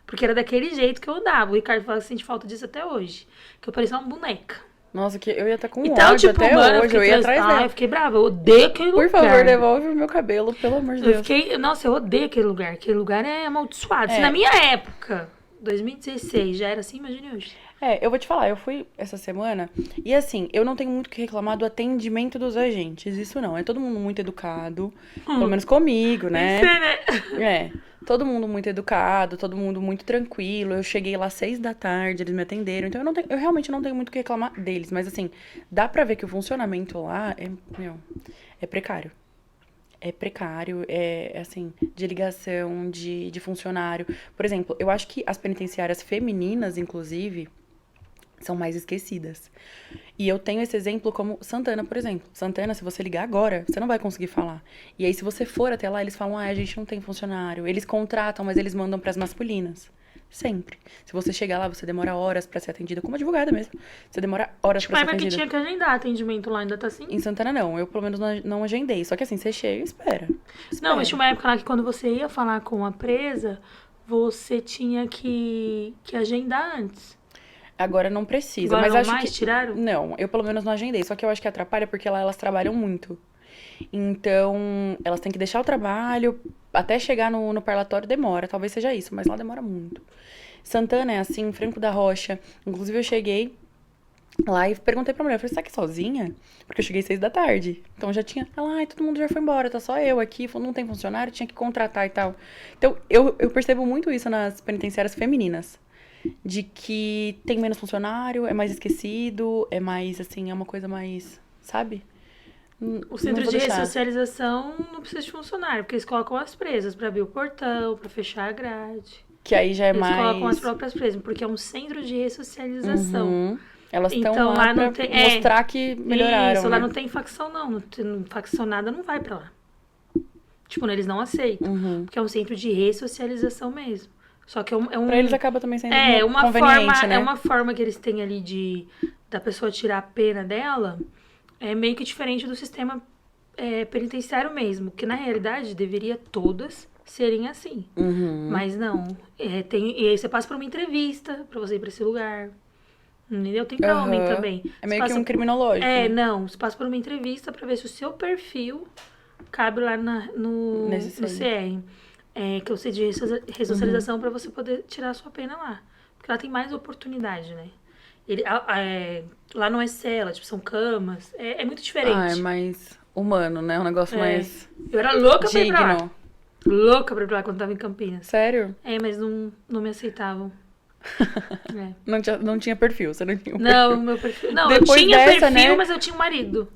Porque era daquele jeito que eu andava. O Ricardo fala que sente falta disso até hoje. Que eu parecia uma boneca. Nossa, que eu ia estar com Então, ódio tipo, até mano, hoje. Eu ia atrás eu dela. fiquei brava. Eu odeio aquele lugar. Por favor, devolve o meu cabelo, pelo amor de Deus. Nossa, eu odeio aquele lugar. Aquele lugar é amaldiçoado. Se É. na minha época, 2016, já era assim, imagine hoje. Eu vou te falar, eu fui essa semana e assim, eu não tenho muito o que reclamar do atendimento dos agentes, isso não. É todo mundo muito educado, pelo menos comigo, né? Você, né? Todo mundo muito educado, todo mundo muito tranquilo. Eu cheguei lá às 6 da tarde, eles me atenderam, então eu realmente não tenho muito o que reclamar deles. Mas assim, dá pra ver que o funcionamento lá é precário. É precário, assim, de ligação, de funcionário. Por exemplo, eu acho que as penitenciárias femininas, inclusive, são mais esquecidas. E eu tenho esse exemplo como Santana, por exemplo. Santana, se você ligar agora, você não vai conseguir falar. E aí, se você for até lá, eles falam, a gente não tem funcionário. Eles contratam, mas eles mandam pras masculinas. Sempre. Se você chegar lá, você demora horas pra ser atendida, como advogada mesmo. Você demora horas Tipo, pra é ser porque atendida. tinha que agendar atendimento lá, ainda tá assim? Em Santana, não. Eu, pelo menos, não agendei. Só que assim, você chega e espera. Não, mas tinha uma época lá que quando você ia falar com a presa, você tinha que agendar antes. Agora não precisa, Agora mas não acho mais? que... Tiraram? Não, eu pelo menos não agendei. Só que eu acho que atrapalha porque lá elas trabalham muito. Então, elas têm que deixar o trabalho até chegar no parlatório, demora. Talvez seja isso, mas lá demora muito. Santana é assim, Franco da Rocha. Inclusive, eu cheguei lá e perguntei pra mulher, eu falei, você tá aqui sozinha? Porque eu cheguei 6 da tarde. Então, já tinha... Ela, todo mundo já foi embora, tá só eu aqui. Falou, não tem funcionário, tinha que contratar e tal. Então, eu percebo muito isso nas penitenciárias femininas. De que tem menos funcionário, é mais esquecido, é mais, assim, é uma coisa mais, sabe? O centro de ressocialização não precisa de funcionário, porque eles colocam as presas pra abrir o portão, pra fechar a grade. Que aí já é Eles mais... colocam as próprias presas, porque é um centro de ressocialização. Uhum. Elas estão Então, lá lá não pra tem- mostrar que melhoraram, Isso, lá né? não tem facção, não. Faccionada não vai pra lá. Tipo, eles não aceitam. Uhum. Porque é um centro de ressocialização mesmo. Só que é um... Pra eles acaba também sendo uma conveniente, forma, né? é uma forma que eles têm ali da pessoa tirar a pena dela, é meio que diferente do sistema penitenciário mesmo, que na realidade deveria todas serem assim. Uhum. Mas não. E aí você passa por uma entrevista pra você ir pra esse lugar. Entendeu? Tem pra homem Aham. também. É Você meio que passa um criminológico, né? não. Você passa por uma entrevista pra ver se o seu perfil cabe lá no Nesse CR. Que é o Centro de Ressocialização pra você poder tirar a sua pena lá. Porque lá tem mais oportunidade, né? Lá não é cela, tipo, são camas. É muito diferente. É mais humano, né? Um negócio mais Eu era louca pra ir pra lá. digno. Louca pra ir pra lá quando tava em Campinas. Sério? Mas não me aceitavam. É. Não tinha perfil, você não tinha um Não, perfil. meu perfil. Não, Depois eu tinha dessa, perfil, né? mas eu tinha um marido.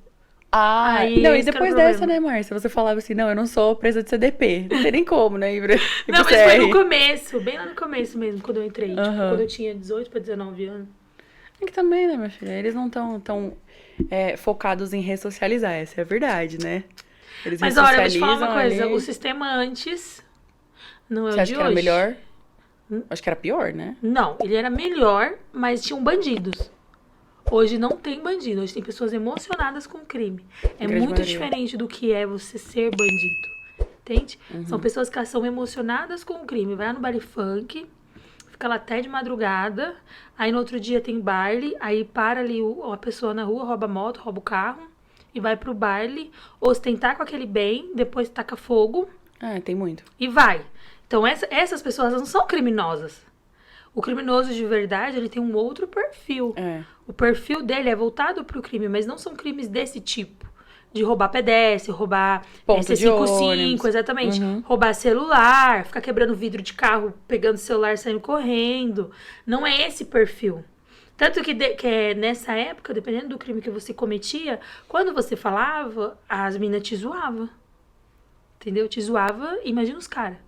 E esse que era o depois dessa, problema. né, Márcia? Você falava assim, não, eu não sou presa de CDP. Não tem nem como, né? Ir Não, pro mas foi CR. no começo, bem lá no começo mesmo, quando eu entrei. Tipo, Aham. quando eu tinha 18 pra 19 anos. É que também, né, minha filha? Eles não estão tão focados em ressocializar, essa é a verdade, né? Eles Mas olha, eu vou te falar uma ressocializam coisa. ali. O sistema antes não é Você o acha de que era hoje. melhor? Acho que era pior, né? Não, ele era melhor, mas tinham bandidos. Hoje não tem bandido, hoje tem pessoas emocionadas com o crime. É Grande muito maioria. diferente do que é você ser bandido, entende? São pessoas que são emocionadas com o crime. Vai lá no baile funk, fica lá até de madrugada, aí no outro dia tem baile, aí para ali a pessoa na rua, rouba a moto, rouba o carro, e vai pro baile, ostentar com aquele bem, depois taca fogo Ah, tem muito. e vai. Então essas pessoas não são criminosas. O criminoso de verdade, ele tem um outro perfil. É. O perfil dele é voltado pro crime, mas não são crimes desse tipo. De roubar pedestre, roubar Ponto de C55, ônibus. exatamente. Roubar celular, ficar quebrando vidro de carro, pegando celular e saindo correndo. Não é esse perfil. Tanto que nessa época, dependendo do crime que você cometia, quando você falava, as meninas te zoavam. Entendeu? Te zoava, imagina os caras.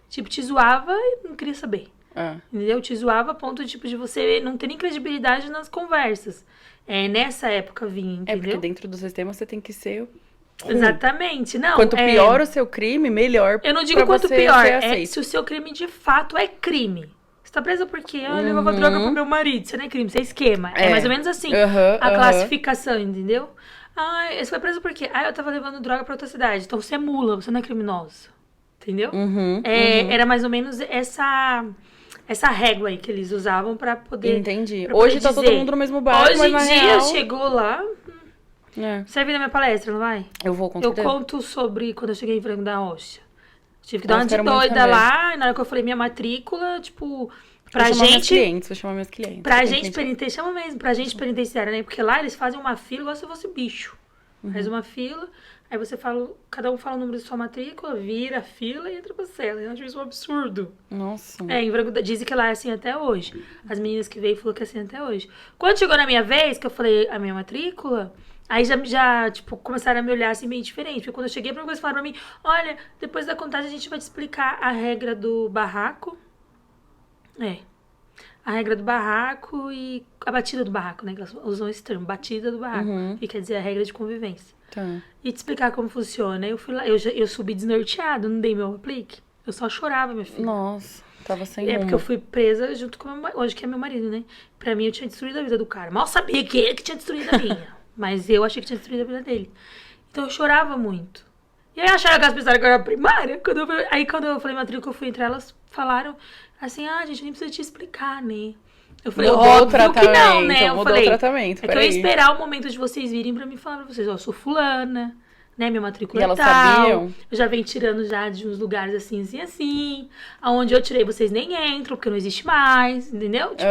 Tipo, te zoava e não queria saber. Ah. Entendeu? Te zoava a ponto tipo, de você não ter nem credibilidade nas conversas. Nessa época vinha, entendeu? É porque dentro do sistema você tem que ser ruim. Exatamente. Não, Quanto pior o seu crime, melhor. Eu não digo pra quanto você pior, ser é aceito. se o seu crime de fato é crime. Você tá presa porque eu levava droga pro meu marido. Isso não é crime, isso é esquema. É mais ou menos assim a classificação, entendeu? Ah, você foi preso por quê? Ah, eu tava levando droga pra outra cidade. Então você é mula, você não é criminoso. Entendeu? Era mais ou menos essa régua aí que eles usavam pra poder... Entendi. pra poder Hoje tá todo dizer. mundo no mesmo barco, Hoje mas em na dia, real... chegou lá... É. Você vai vir na minha palestra, não vai? Eu vou, com Eu certeza. conto sobre quando eu cheguei em Frango da Rocha. Tive que dar uma Nossa, de quero muito doida também. lá, e na hora que eu falei minha matrícula, tipo, pra Vou chamar minhas gente... clientes, vou chamar minhas clientes. Pra Tem gente cliente- penitenciária, chama mesmo, pra gente penitenciária, né? Porque lá eles fazem uma fila igual se fosse bicho. Faz uma fila, aí você fala, cada um fala o número de sua matrícula, vira a fila e entra pra cela. Eu acho isso um absurdo. Nossa. Em Frango, dizem que lá é assim até hoje. As meninas que veio falaram que é assim até hoje. Quando chegou na minha vez, que eu falei a minha matrícula, aí já tipo, começaram a me olhar assim, meio diferente. Porque quando eu cheguei, a primeira coisa que falaram pra mim, olha, depois da contagem a gente vai te explicar a regra do barraco. A regra do barraco e a batida do barraco, né? Que elas usam esse termo, batida do barraco. Que quer dizer a regra de convivência. Tá. E te explicar como funciona. Eu fui lá, eu subi desnorteado, não dei meu aplique. Eu só chorava, minha filha. Nossa, tava sem É rumo. porque eu fui presa junto com hoje que é meu marido, né? Pra mim eu tinha destruído a vida do cara. Mal sabia que ele que tinha destruído a minha. Mas eu achei que tinha destruído a vida dele. Então eu chorava muito. E aí acharam que elas pensaram que eu era primária. Aí quando eu falei matrícula, eu fui entre elas, falaram assim, gente, nem precisa te explicar, né? Eu falei, Mudou o óbvio que não, né? Eu mudou falei, o tratamento, é que eu ia peraí. esperar o momento de vocês virem pra mim falar pra vocês, ó, eu sou fulana, né? Minha matrícula E é elas tal. sabiam? Eu já venho tirando já de uns lugares assim, assim, assim. Aonde eu tirei, vocês nem entram, porque não existe mais, entendeu? Tipo,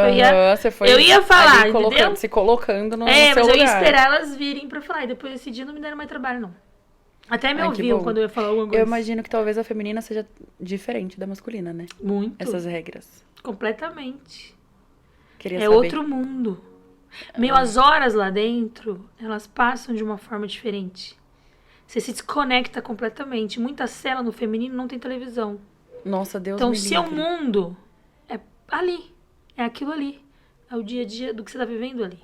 Você foi eu ia falar, ali entendeu? se colocando no mas seu eu ia lugar. esperar elas virem pra falar. E depois desse dia não me deram mais trabalho, não. Até me Ai, que ouviam bom. quando eu ia falar alguma coisa. Eu imagino que talvez a feminina seja diferente da masculina, né? Muito. Essas regras. Completamente. Queria É saber. outro mundo. As horas lá dentro, elas passam de uma forma diferente. Você se desconecta completamente. Muita cela no feminino não tem televisão. Nossa, Deus Então, me o seu livre. mundo é ali. É aquilo ali. É o dia a dia do que você tá vivendo ali.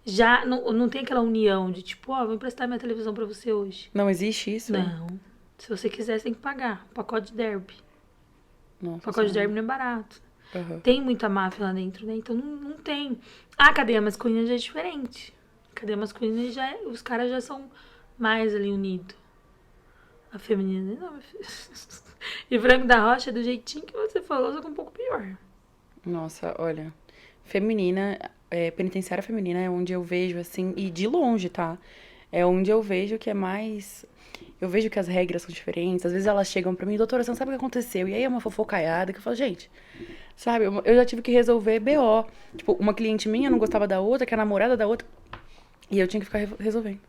Já não tem aquela união de tipo, vou emprestar minha televisão pra você hoje. Não existe isso? Não. Se você quiser, você tem que pagar. Pacote de derby. Nossa, Pacote de Senhora. derby não é barato. Uhum. Tem muita máfia lá dentro, né? Então não tem. A cadeia masculina já é diferente. A cadeia masculina os caras já são mais ali unidos. A feminina, não, meu filho. E Frango da Rocha, do jeitinho que você falou, só que um pouco pior. Nossa, olha. Feminina, penitenciária feminina é onde eu vejo, assim, e de longe, tá? É onde eu vejo que é mais... Eu vejo que as regras são diferentes. Às vezes elas chegam pra mim, doutora, você não sabe o que aconteceu? E aí é uma fofocaiada que eu falo, gente, sabe? Eu já tive que resolver BO. Tipo, uma cliente minha não gostava da outra, que é a namorada da outra. E eu tinha que ficar resolvendo.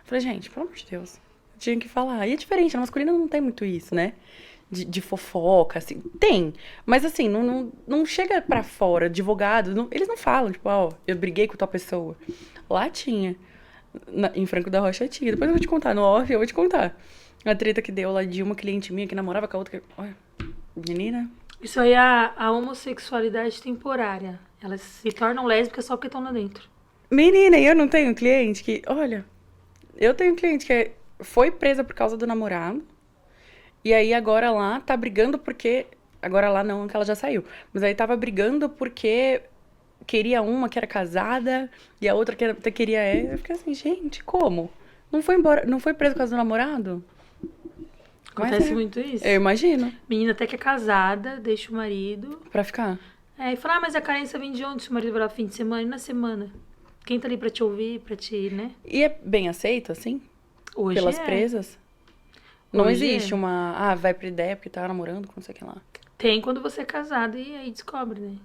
Falei, gente, pelo amor de Deus. Eu tinha que falar. E é diferente, na masculina não tem muito isso, né? De fofoca, assim. Tem. Mas, assim, não chega pra fora. Advogado, eles não falam, tipo, eu briguei com tal pessoa. Lá tinha. Em Franco da Rocha tinha. Depois eu vou te contar. No off, eu vou te contar. A treta que deu lá de uma cliente minha que namorava com a outra. Olha, menina. Isso aí é a homossexualidade temporária. Elas se tornam lésbicas só porque estão lá dentro. Menina, e eu não tenho cliente que... Olha, eu tenho cliente que foi presa por causa do namorado. E aí agora lá tá brigando porque... Agora lá não, que ela já saiu. Mas aí tava brigando porque queria uma que era casada e a outra queria ela. Eu fiquei assim, gente, como? Não foi embora, não foi preso por causa do namorado? Acontece muito isso. Eu imagino. Menina até que é casada, deixa o marido. Pra ficar. E fala, mas a carência vem de onde? Se o marido vai lá fim de semana e na semana. Quem tá ali pra te ouvir, pra te, né? E é bem aceito, assim? Hoje Pelas presas? Não Hoje existe uma... vai pra ideia porque tá namorando com não sei o que lá. Tem quando você é casado e aí descobre, né?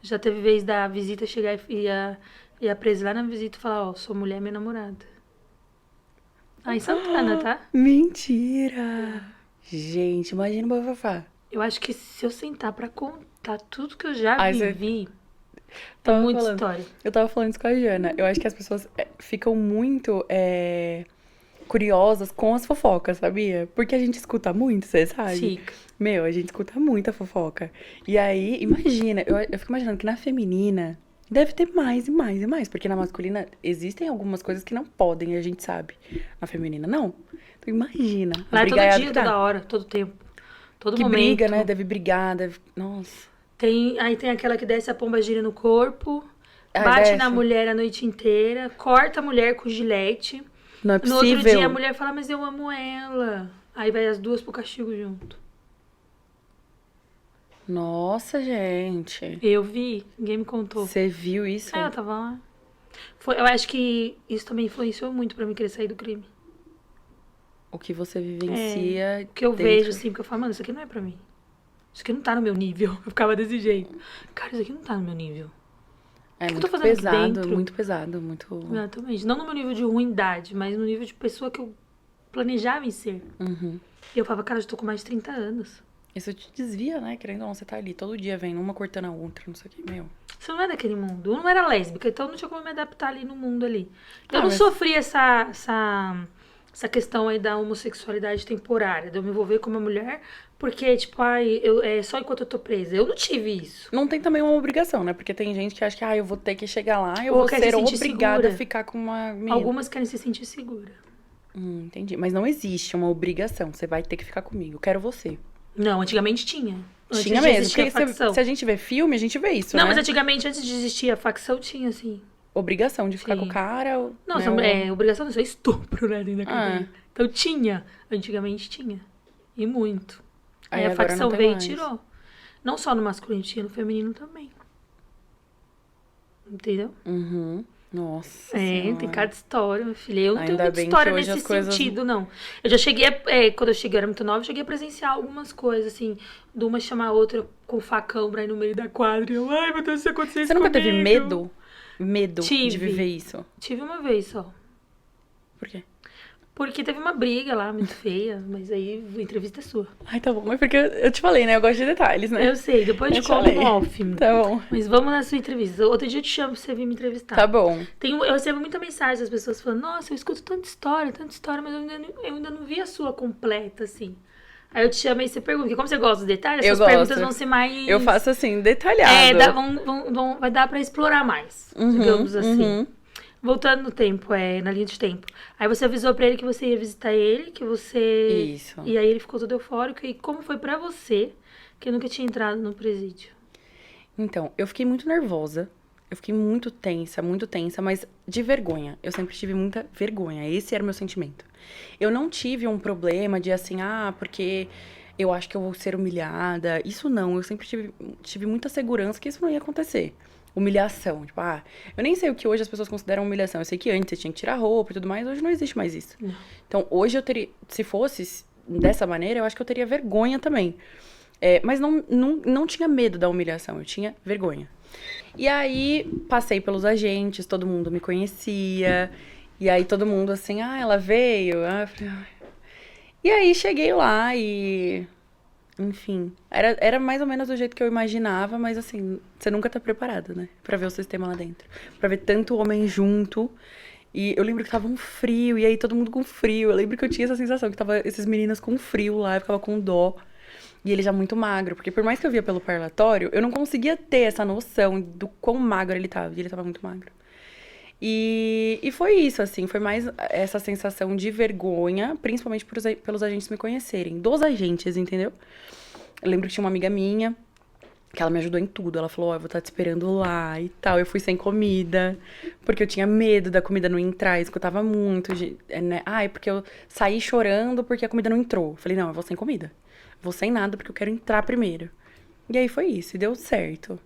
Já teve vez da visita chegar e a presa lá na visita falar, ó, sua mulher é minha namorada. Em Santana, tá? Mentira! Gente, imagina o bafafá. Eu acho que se eu sentar pra contar tudo que eu já vivi, Tava muita falando. história. Eu tava falando isso com a Jana. Eu acho que as pessoas ficam muito curiosas com as fofocas, sabia? Porque a gente escuta muito, você sabe? Fica. Meu, a gente escuta muita fofoca. E aí, imagina, eu fico imaginando que na feminina deve ter mais e mais e mais. Porque na masculina existem algumas coisas que não podem, a gente sabe. Na feminina, não. Então imagina. Lá é todo brigaiada dia, que dá. toda hora, todo tempo. Todo Que momento. briga, né? Deve brigar, deve... Nossa. Aí tem aquela que desce a pomba gira no corpo, Ah, bate desce. na mulher a noite inteira, corta a mulher com gilete. Não é No possível. outro dia a mulher fala, mas eu amo ela. Aí vai as duas pro castigo junto. Nossa, gente. Eu vi, ninguém me contou. Você viu isso? Eu tava lá. Eu acho que isso também influenciou muito pra mim querer sair do crime. O que você vivencia. O que eu dentro. vejo, assim, porque eu falo, mano, isso aqui não é pra mim. Isso aqui não tá no meu nível. Eu ficava desse jeito. Cara, isso aqui não tá no meu nível. É que eu muito tô fazendo aqui pesado, dentro? muito pesado, muito. Exatamente. Não no meu nível de ruindade, mas no nível de pessoa que eu planejava em ser. Uhum. E eu falava, cara, eu já tô com mais de 30 anos. Isso te desvia, né? Querendo ou não, você tá ali todo dia vendo uma cortando a outra, não sei o que, meu. Você não é daquele mundo. Eu não era lésbica, então eu não tinha como me adaptar ali no mundo ali. Eu Ah, não mas- sofri essa questão aí da homossexualidade temporária, de eu me envolver com uma mulher, porque, tipo, só enquanto eu tô presa. Eu não tive isso. Não tem também uma obrigação, né? Porque tem gente que acha que, eu vou ter que chegar lá, eu Ou vou quer ser se sentir obrigada segura. a ficar com uma menina. Algumas querem se sentir segura. Entendi. Mas não existe uma obrigação. Você vai ter que ficar comigo. Eu quero você. Não, antigamente tinha. Antes Tinha de mesmo. existir a Porque facção. se a gente vê filme, a gente vê isso, Não, né? mas antigamente, antes de existir a facção, tinha, assim. Obrigação de ficar Sim. com o cara. Não, né? obrigação não, isso é estupro, né, dentro da cadeia. Ah. Então tinha, antigamente tinha. E muito. Aí a agora facção não tem veio e mais. tirou. Não só no masculino, tinha no feminino também. Entendeu? Uhum. Nossa Tem Senhora. cada história, minha filha. Eu não tenho Ainda muita bem que história hoje nesse as coisas- sentido, não. Eu já cheguei, quando eu cheguei, eu era muito nova, eu cheguei a presenciar algumas coisas, assim, de uma chamar a outra com facão pra ir no meio da quadra. E eu, ai, meu Deus, se acontecer isso Você nunca teve comigo? medo? Medo de Tive. viver isso? Tive uma vez só. Por quê? Porque teve uma briga lá, muito feia, mas aí a entrevista é sua. Ai, tá bom. Mas porque eu te falei, né? Eu gosto de detalhes, né? Eu sei, depois eu Eu te te conto falei. no off. Tá bom. Mas vamos na sua entrevista. Outro dia eu te chamo pra você vir me entrevistar. Tá bom. Eu recebo muita mensagem das pessoas falando, nossa, eu escuto tanta história, mas eu ainda não vi a sua completa, assim. Aí eu te chamo e você pergunta, porque como você gosta dos detalhes, Eu as suas perguntas gosto. vão ser mais... Eu faço assim, detalhado. Vai dar pra explorar mais, digamos assim. Uhum. Voltando no tempo, na linha de tempo. Aí você avisou pra ele que você ia visitar ele, que você... Isso. E aí ele ficou todo eufórico. E como foi pra você, que nunca tinha entrado no presídio? Então, eu fiquei muito nervosa. Eu fiquei muito tensa, mas de vergonha. Eu sempre tive muita vergonha. Esse era o meu sentimento. Eu não tive um problema de assim, porque eu acho que eu vou ser humilhada. Isso não. Eu sempre tive muita segurança que isso não ia acontecer. Humilhação. Tipo, eu nem sei o que hoje as pessoas consideram humilhação. Eu sei que antes você tinha que tirar roupa e tudo mais. Hoje não existe mais isso. Não. Então, hoje eu teria... Se fosse dessa maneira, eu acho que eu teria vergonha também. Mas não tinha medo da humilhação. Eu tinha vergonha. E aí, passei pelos agentes. Todo mundo me conhecia. E aí, todo mundo assim... ela veio. Eu falei, E aí, cheguei lá e... Enfim, era mais ou menos do jeito que eu imaginava, mas assim, você nunca tá preparado, né? Pra ver o sistema lá dentro. Pra ver tanto homem junto. E eu lembro que tava um frio, e aí todo mundo com frio. Eu lembro que eu tinha essa sensação, que tava esses meninos com frio lá, eu ficava com dó. E ele já muito magro, porque por mais que eu via pelo parlatório, eu não conseguia ter essa noção do quão magro ele tava. E ele tava muito magro. E foi isso, assim, foi mais essa sensação de vergonha, principalmente pelos agentes me conhecerem. Dos agentes, entendeu? Eu lembro que tinha uma amiga minha, que ela me ajudou em tudo. Ela falou, ó, eu vou estar te esperando lá e tal. Eu fui sem comida, porque eu tinha medo da comida não entrar, eu escutava muito, né? Ah, é porque eu saí chorando porque a comida não entrou. Eu falei, não, eu vou sem comida. Vou sem nada porque eu quero entrar primeiro. E aí foi isso, e deu certo.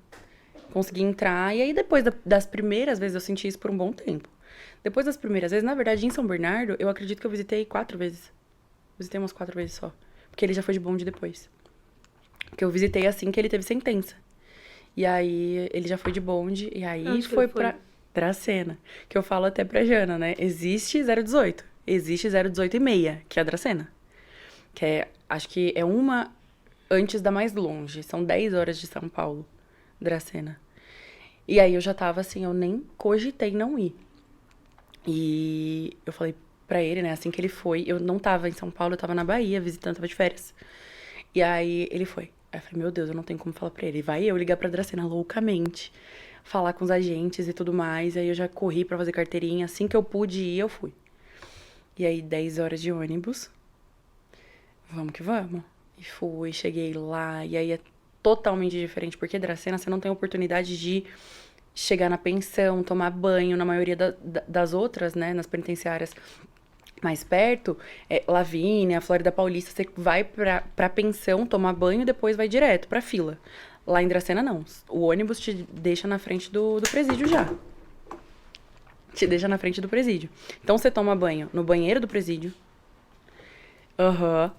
Consegui entrar, e aí depois das primeiras vezes eu senti isso por um bom tempo. Depois das primeiras vezes, na verdade, em São Bernardo, eu acredito que eu visitei 4 vezes. Visitei umas 4 vezes só. Porque ele já foi de bonde depois. Que eu visitei assim que ele teve sentença. E aí, ele já foi de bonde, e aí Onde que foi ele foi? pra Dracena. Que eu falo até pra Jana, né? Existe 018. Existe 018 e meia, que é a Dracena. Que é, acho que é uma antes da mais longe. São 10 horas de São Paulo, Dracena. E aí eu já tava assim, eu nem cogitei não ir. E eu falei pra ele, né, assim que ele foi, eu não tava em São Paulo, eu tava na Bahia visitando, tava de férias. E aí ele foi. Aí eu falei, meu Deus, eu não tenho como falar pra ele. Vai eu ligar pra Dracena loucamente, falar com os agentes e tudo mais. Aí eu já corri pra fazer carteirinha, assim que eu pude ir, eu fui. E aí 10 horas de ônibus. Vamos que vamos. E fui, cheguei lá, e aí é totalmente diferente, porque Dracena você não tem oportunidade de chegar na pensão, tomar banho, na maioria das outras, né, nas penitenciárias mais perto, Lavínia, Flórida Paulista, você vai pra pensão, tomar banho e depois vai direto pra fila. Lá em Dracena, não. O ônibus te deixa na frente do presídio já. Te deixa na frente do presídio. Então, você toma banho no banheiro do presídio.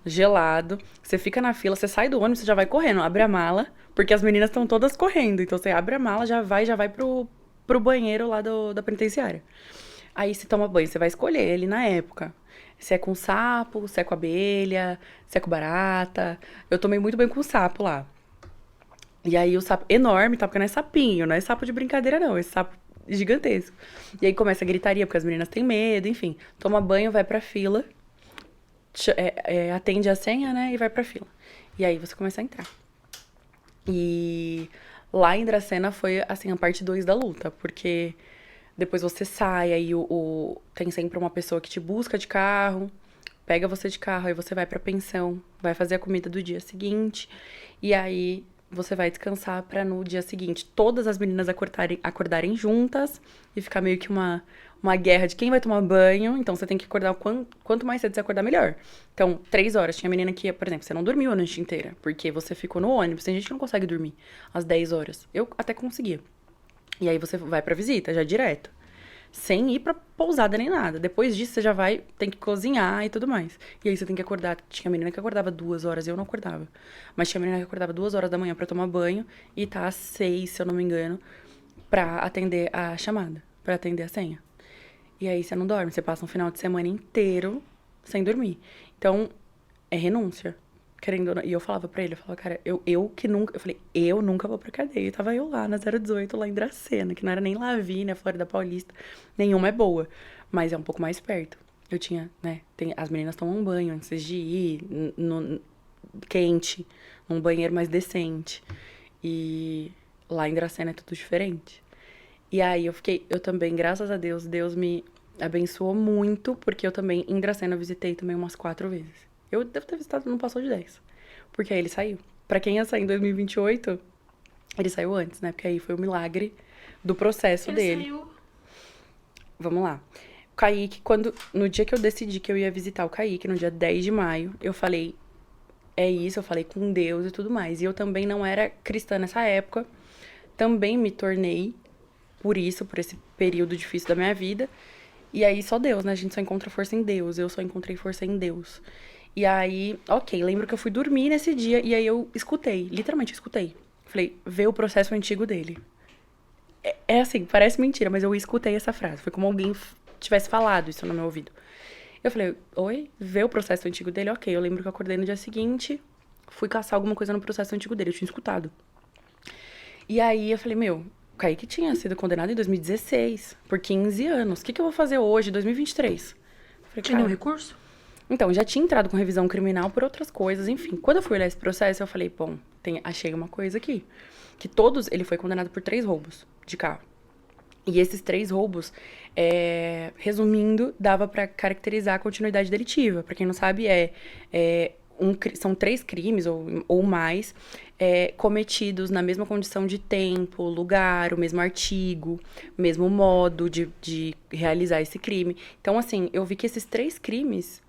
Gelado. Você fica na fila, você sai do ônibus, você já vai correndo. Abre a mala, porque as meninas estão todas correndo. Então, você abre a mala, já vai pro banheiro lá da penitenciária. Aí, você toma banho, você vai escolher ele na época. Se é com sapo, se é com abelha, se é com barata. Eu tomei muito banho com sapo lá. E aí, o sapo enorme, tá? Porque não é sapinho, não é sapo de brincadeira, não. É sapo gigantesco. E aí, começa a gritaria, porque as meninas têm medo, enfim. Toma banho, vai pra fila. Atende a senha, né? E vai pra fila. E aí, você começa a entrar. E lá em Dracena foi, assim, a parte 2 da luta. Porque depois você sai, aí tem sempre uma pessoa que te busca de carro, pega você de carro, aí você vai pra pensão, vai fazer a comida do dia seguinte, e aí você vai descansar pra no dia seguinte todas as meninas acordarem juntas e ficar meio que uma guerra de quem vai tomar banho. Então você tem que acordar, quanto mais cedo você acordar, melhor. Então, 3 horas, tinha menina que, por exemplo, você não dormiu a noite inteira, porque você ficou no ônibus, tem gente que não consegue dormir às 10 horas. Eu até conseguia. E aí você vai pra visita, já direto. Sem ir pra pousada nem nada. Depois disso, você já tem que cozinhar e tudo mais. E aí você tem que acordar. Tinha menina que acordava 2 horas, eu não acordava. Mas tinha menina que acordava 2 horas da manhã pra tomar banho e tá às 6, se eu não me engano, pra atender a chamada, pra atender a senha. E aí você não dorme, você passa um final de semana inteiro sem dormir. Então, é renúncia. Querendo ou não. E eu falava pra ele, eu falava, cara, eu falei, eu nunca vou pra cadeia. E tava eu lá na 018, lá em Dracena, que não era nem Lavínia, Flórida Paulista. Nenhuma é boa, mas é um pouco mais perto. Eu tinha, né, as meninas tomam banho antes de ir, quente, num banheiro mais decente. E lá em Dracena é tudo diferente. E aí eu também, graças a Deus, Deus me abençoou muito, porque eu também, em Dracena, eu visitei também umas 4 vezes. Eu devo ter visitado, não passou de 10. Porque aí ele saiu. Pra quem ia sair em 2028, ele saiu antes, né? Porque aí foi o milagre do processo dele. Saiu. Vamos lá. O Kaique, no dia que eu decidi que eu ia visitar o Kaique, no dia 10 de maio, eu falei, é isso, eu falei com Deus e tudo mais. E eu também não era cristã nessa época. Também me tornei por esse período difícil da minha vida. E aí só Deus, né? A gente só encontra força em Deus. Eu só encontrei força em Deus. E aí, lembro que eu fui dormir nesse dia e aí eu escutei, literalmente escutei. Falei, vê o processo antigo dele. É assim, parece mentira, mas eu escutei essa frase. Foi como alguém tivesse falado isso no meu ouvido. Eu falei, oi? Vê o processo antigo dele? Ok, eu lembro que eu acordei no dia seguinte, fui caçar alguma coisa no processo antigo dele, eu tinha escutado. E aí eu falei, o Kaique tinha sido condenado em 2016, por 15 anos. O que eu vou fazer hoje, 2023? Falei, Tinha nenhum recurso? Então, já tinha entrado com revisão criminal por outras coisas, enfim. Quando eu fui olhar esse processo, eu falei, bom, achei uma coisa aqui. Que ele foi condenado por 3 roubos de carro. E esses 3 roubos, resumindo, dava pra caracterizar a continuidade delitiva. Pra quem não sabe, são 3 crimes ou mais cometidos na mesma condição de tempo, lugar, o mesmo artigo, o mesmo modo de realizar esse crime. Então, assim, eu vi que esses 3 crimes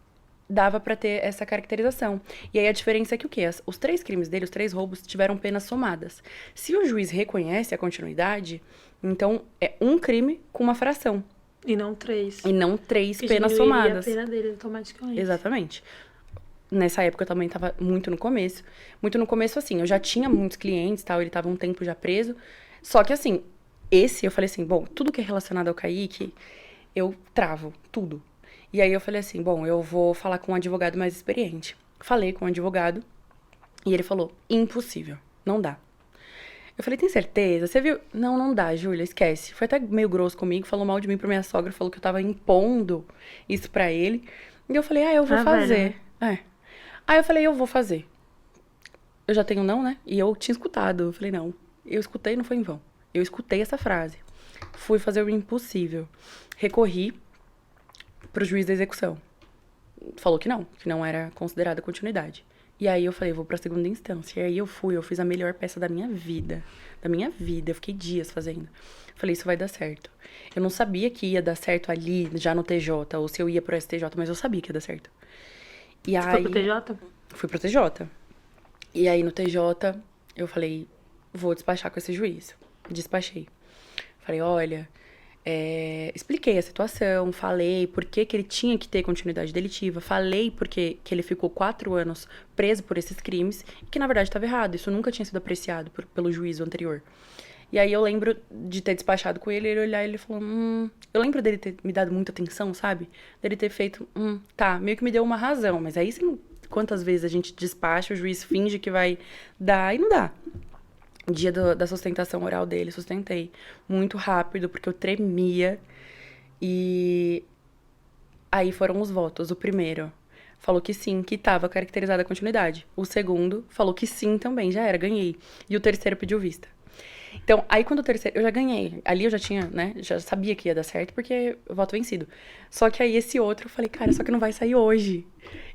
dava pra ter essa caracterização. E aí a diferença é que o quê? Os 3 crimes dele, os 3 roubos, tiveram penas somadas. Se o juiz reconhece a continuidade, então é um crime com uma fração. E não 3. E não 3 Que penas diminuiria somadas. a pena dele automaticamente. Exatamente. Nessa época eu também tava muito no começo. Muito no começo, assim, eu já tinha muitos clientes, tal, ele tava um tempo já preso. Só que, assim, eu falei assim, bom, tudo que é relacionado ao Kaique, eu travo, tudo. E aí eu falei assim, bom, eu vou falar com um advogado mais experiente. Falei com um advogado e ele falou, impossível, não dá. Eu falei, tem certeza? Você viu? Não, não dá, Júlia, esquece. Foi até meio grosso comigo, falou mal de mim pra minha sogra, falou que eu tava impondo isso pra ele. E eu falei, eu vou fazer. Velho. Aí eu falei, eu vou fazer. Eu já tenho não, né? E eu tinha escutado. Eu falei, não. Eu escutei, não foi em vão. Eu escutei essa frase. Fui fazer o impossível. Recorri pro juiz da execução. Falou que não era considerada continuidade. E aí eu falei, vou pra segunda instância. E aí eu fiz a melhor peça da minha vida. Da minha vida. Eu fiquei dias fazendo. Falei, isso vai dar certo. Eu não sabia que ia dar certo ali, já no TJ, ou se eu ia pro STJ, mas eu sabia que ia dar certo. E Você aí, foi pro TJ? fui pro TJ. E aí no TJ, eu falei, vou despachar com esse juiz. Despachei. Falei, olha, expliquei a situação, falei por que ele tinha que ter continuidade delitiva, falei porque que ele ficou 4 anos preso por esses crimes, e que na verdade estava errado, isso nunca tinha sido apreciado pelo juízo anterior. E aí eu lembro de ter despachado com ele olhar e ele falou, Eu lembro dele ter me dado muita atenção, sabe? Dele ter feito, tá, meio que me deu uma razão, mas aí quantas vezes a gente despacha, o juiz finge que vai dar e não dá. Dia da sustentação oral dele, sustentei muito rápido, porque eu tremia. E aí foram os votos. O primeiro falou que sim, que estava caracterizada a continuidade. O segundo falou que sim também, já era, ganhei. E o terceiro pediu vista. Então, aí quando o terceiro... Eu já ganhei. Ali eu já tinha, né? Já sabia que ia dar certo, porque eu voto vencido. Só que aí esse outro, eu falei, cara, só que não vai sair hoje.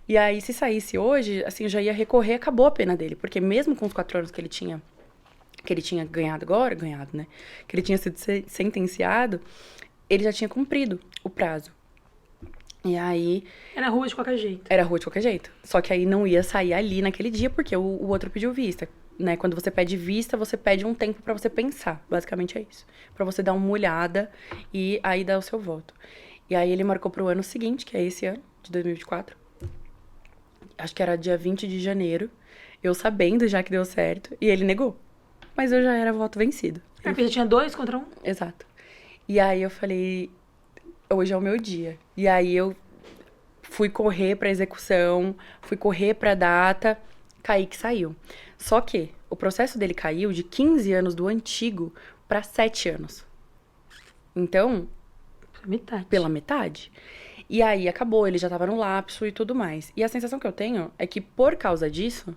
E aí, se saísse hoje, assim, eu já ia recorrer, acabou a pena dele. Porque mesmo com os 4 anos que ele tinha ganhado, né? Que ele tinha sido sentenciado, ele já tinha cumprido o prazo. E aí... Era rua de qualquer jeito. Era rua de qualquer jeito. Só que aí não ia sair ali naquele dia, porque o outro pediu vista. Né? Quando você pede vista, você pede um tempo pra você pensar. Basicamente é isso. Pra você dar uma olhada e aí dar o seu voto. E aí ele marcou pro ano seguinte, que é esse ano, de 2024. Acho que era dia 20 de janeiro. Eu sabendo já que deu certo. E ele negou. Mas eu já era voto vencido. Porque já tinha 2 contra 1? Exato. E aí eu falei, hoje é o meu dia. E aí eu fui correr pra execução, fui correr pra data, Kaique saiu. Só que o processo dele caiu de 15 anos do antigo pra 7 anos. Então... Metade. Pela metade. E aí acabou, ele já tava no lapso e tudo mais. E a sensação que eu tenho é que por causa disso,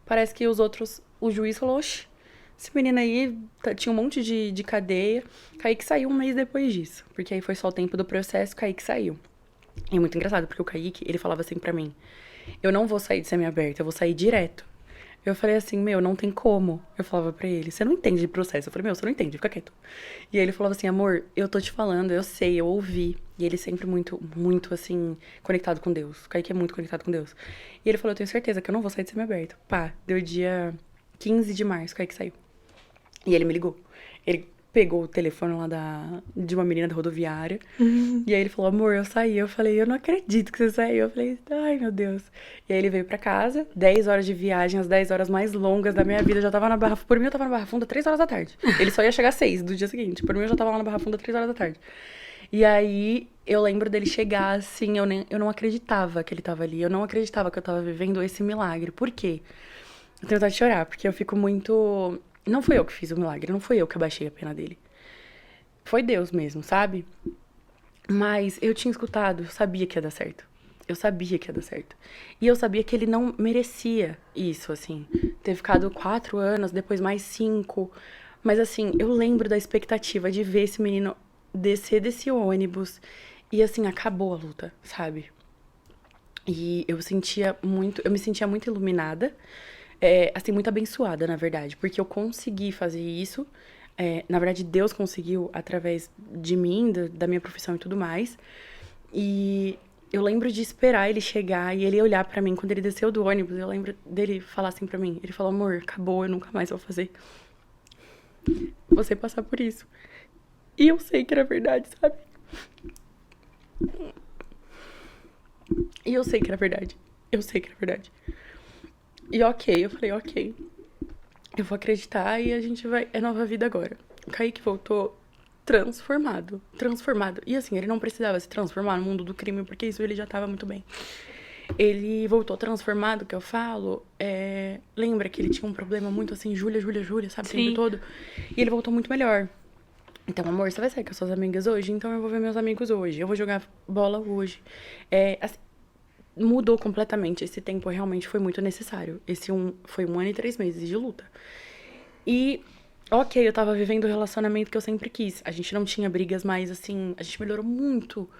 parece que o juiz falou, oxe, esse menino aí tinha um monte de cadeia. Kaique saiu um mês depois disso. Porque aí foi só o tempo do processo, Kaique saiu. E é muito engraçado, porque o Kaique, ele falava assim pra mim, eu não vou sair de semiaberto, eu vou sair direto. Eu falei assim, não tem como. Eu falava pra ele, você não entende de processo. Eu falei, você não entende, fica quieto. E aí ele falava assim, amor, eu tô te falando, eu sei, eu ouvi. E ele sempre muito, muito, assim, conectado com Deus. O Kaique é muito conectado com Deus. E ele falou, eu tenho certeza que eu não vou sair de semiaberto. Pá, deu dia 15 de março, o Kaique saiu. E ele me ligou. Ele pegou o telefone lá de uma menina da rodoviária. E aí ele falou, amor, eu saí. Eu falei, eu não acredito que você saiu. Eu falei, ai, meu Deus. E aí ele veio pra casa, 10 horas de viagem, as 10 horas mais longas da minha vida. Eu já tava na Barra... Por mim, eu tava na Barra Funda 3 horas da tarde. Ele só ia chegar às 6 do dia seguinte. Por mim, eu já tava lá na Barra Funda 3 horas da tarde. E aí, eu lembro dele chegar, assim, eu não acreditava que ele tava ali. Eu não acreditava que eu tava vivendo esse milagre. Por quê? Eu tenho vontade de chorar, porque eu fico muito... Não fui eu que fiz o milagre, não fui eu que abaixei a pena dele. Foi Deus mesmo, sabe? Mas eu tinha escutado, eu sabia que ia dar certo. Eu sabia que ia dar certo. E eu sabia que ele não merecia isso, assim. Ter ficado 4 anos, depois mais 5. Mas, assim, eu lembro da expectativa de ver esse menino descer desse ônibus. E, assim, acabou a luta, sabe? E eu me sentia muito iluminada, assim, muito abençoada, na verdade, porque eu consegui fazer isso. Na verdade, Deus conseguiu através de mim, da minha profissão e tudo mais. E eu lembro de esperar ele chegar e ele olhar pra mim quando ele desceu do ônibus. Eu lembro dele falar assim pra mim. Ele falou: amor, acabou, eu nunca mais vou fazer você passar por isso. E eu sei que era verdade, sabe? E eu sei que era verdade. Eu sei que era verdade. E ok, eu falei, ok. Eu vou acreditar e a gente vai... É nova vida agora. O Kaique voltou transformado. Transformado. E assim, ele não precisava se transformar no mundo do crime, porque isso ele já tava muito bem. Ele voltou transformado, que eu falo. Lembra que ele tinha um problema muito assim, Júlia, sabe? O tempo todo. E ele voltou muito melhor. Então, amor, você vai sair com as suas amigas hoje? Então eu vou ver meus amigos hoje. Eu vou jogar bola hoje. Assim, mudou completamente. Esse tempo realmente foi muito necessário. Foi 1 ano e 3 meses de luta. E, ok, eu tava vivendo o relacionamento que eu sempre quis. A gente não tinha brigas mais, assim... A gente melhorou muito.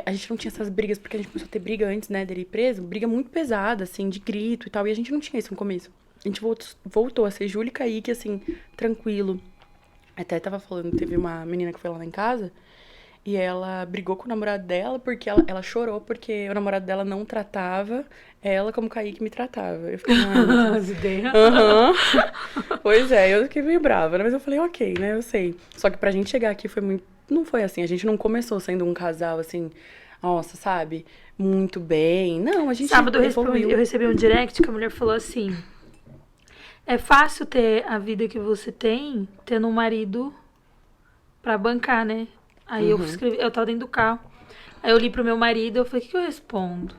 A gente não tinha essas brigas, porque a gente começou a ter briga antes, né, dele ir preso. Briga muito pesada, assim, de grito e tal. E a gente não tinha isso no começo. A gente voltou a ser Júlia e Kaique, assim, tranquilo. Até tava falando, teve uma menina que foi lá em casa e ela brigou com o namorado dela porque ela chorou porque o namorado dela não tratava ela como o Kaique me tratava. Eu fiquei, As ideias. aham. Pois é, eu fiquei meio brava, né? Mas eu falei, ok, né? Eu sei. Só que pra gente chegar aqui foi muito. Não foi assim. A gente não começou sendo um casal assim, nossa, sabe? Muito bem. Não, a gente Sábado evoluiu. eu recebi um direct que a mulher falou assim: é fácil ter a vida que você tem tendo um marido pra bancar, né? Aí eu tava dentro do carro. Aí eu li pro meu marido, eu falei, o que eu respondo?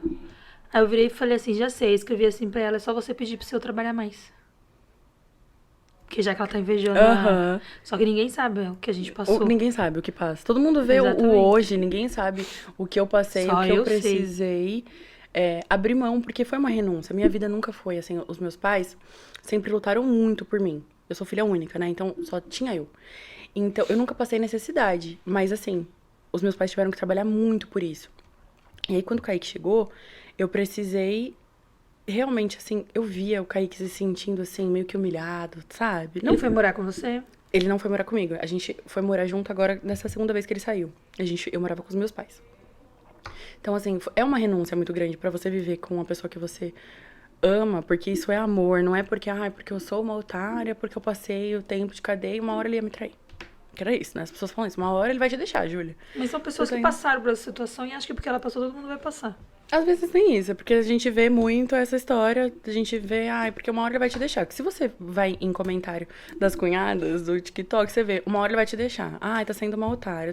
Aí eu virei e falei assim, já sei, escrevi assim pra ela, é só você pedir pro seu trabalhar mais. Porque já que ela tá invejando. Aham. Só que ninguém sabe o que a gente passou. Ninguém sabe o que passa. Todo mundo vê o Exatamente. hoje, ninguém sabe o que eu passei, Só o que eu eu sei. precisei abrir mão, porque foi uma renúncia. Minha vida nunca foi assim. Os meus pais sempre lutaram muito por mim. Eu sou filha única, né? Então só tinha eu. Então eu nunca passei necessidade. Mas assim, os meus pais tiveram que trabalhar muito por isso. E aí quando o Kaique chegou, eu precisei. Realmente, assim, eu via o Kaique se sentindo, assim, meio que humilhado, sabe? Ele foi morar com você? Ele não foi morar comigo. A gente foi morar junto agora, nessa segunda vez que ele saiu. Eu morava com os meus pais. Então, assim, é uma renúncia muito grande pra você viver com uma pessoa que você ama, porque isso é amor. Não é porque eu sou uma otária, porque eu passei o tempo de cadeia e uma hora ele ia me trair. Que era isso, né? As pessoas falam isso. Uma hora ele vai te deixar, Júlia. Mas são pessoas que passaram por essa situação e acham que porque ela passou, todo mundo vai passar. Às vezes tem isso, porque a gente vê muito essa história, a gente vê, porque uma hora ele vai te deixar. Porque se você vai em comentário das cunhadas do TikTok, você vê, uma hora ele vai te deixar. Tá sendo uma otária.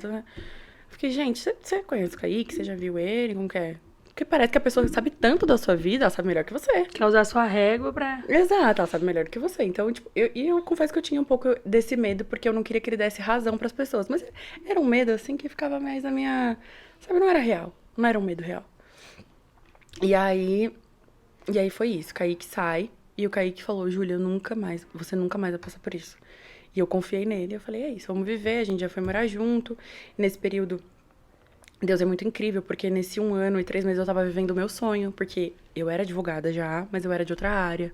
Fiquei, gente, você conhece o Kaique? Você já viu ele? Como que é? Porque parece que a pessoa sabe tanto da sua vida, ela sabe melhor que você. Quer usar a sua régua pra... Exato, ela sabe melhor do que você. Então, tipo, eu confesso que eu tinha um pouco desse medo, porque eu não queria que ele desse razão pras pessoas. Mas era um medo, assim, que ficava mais na minha... Sabe, não era real. Não era um medo real. E aí foi isso. O Kaique sai e o Kaique falou, Júlia, você nunca mais vai passar por isso. E eu confiei nele, eu falei, é isso, vamos viver, a gente já foi morar junto. Nesse período, Deus é muito incrível, porque nesse 1 ano e 3 meses eu tava vivendo o meu sonho, porque eu era advogada já, mas eu era de outra área.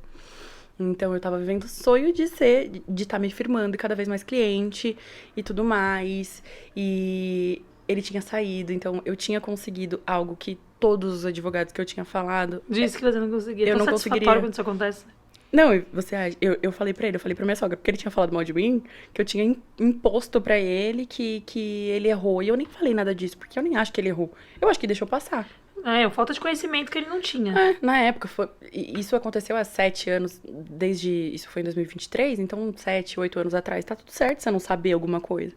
Então eu tava vivendo o sonho de estar me firmando cada vez mais cliente e tudo mais. E ele tinha saído, então eu tinha conseguido algo que todos os advogados que eu tinha falado... Disse que você não conseguia. Eu não conseguiria. Quando isso acontece. Não, eu falei pra ele, eu falei pra minha sogra, porque ele tinha falado mal de mim, que eu tinha imposto pra ele que ele errou. E eu nem falei nada disso, porque eu nem acho que ele errou. Eu acho que deixou passar. Falta de conhecimento que ele não tinha. Na época, isso aconteceu há 7 anos, isso foi em 2023, então 7, 8 anos atrás, tá tudo certo você não saber alguma coisa.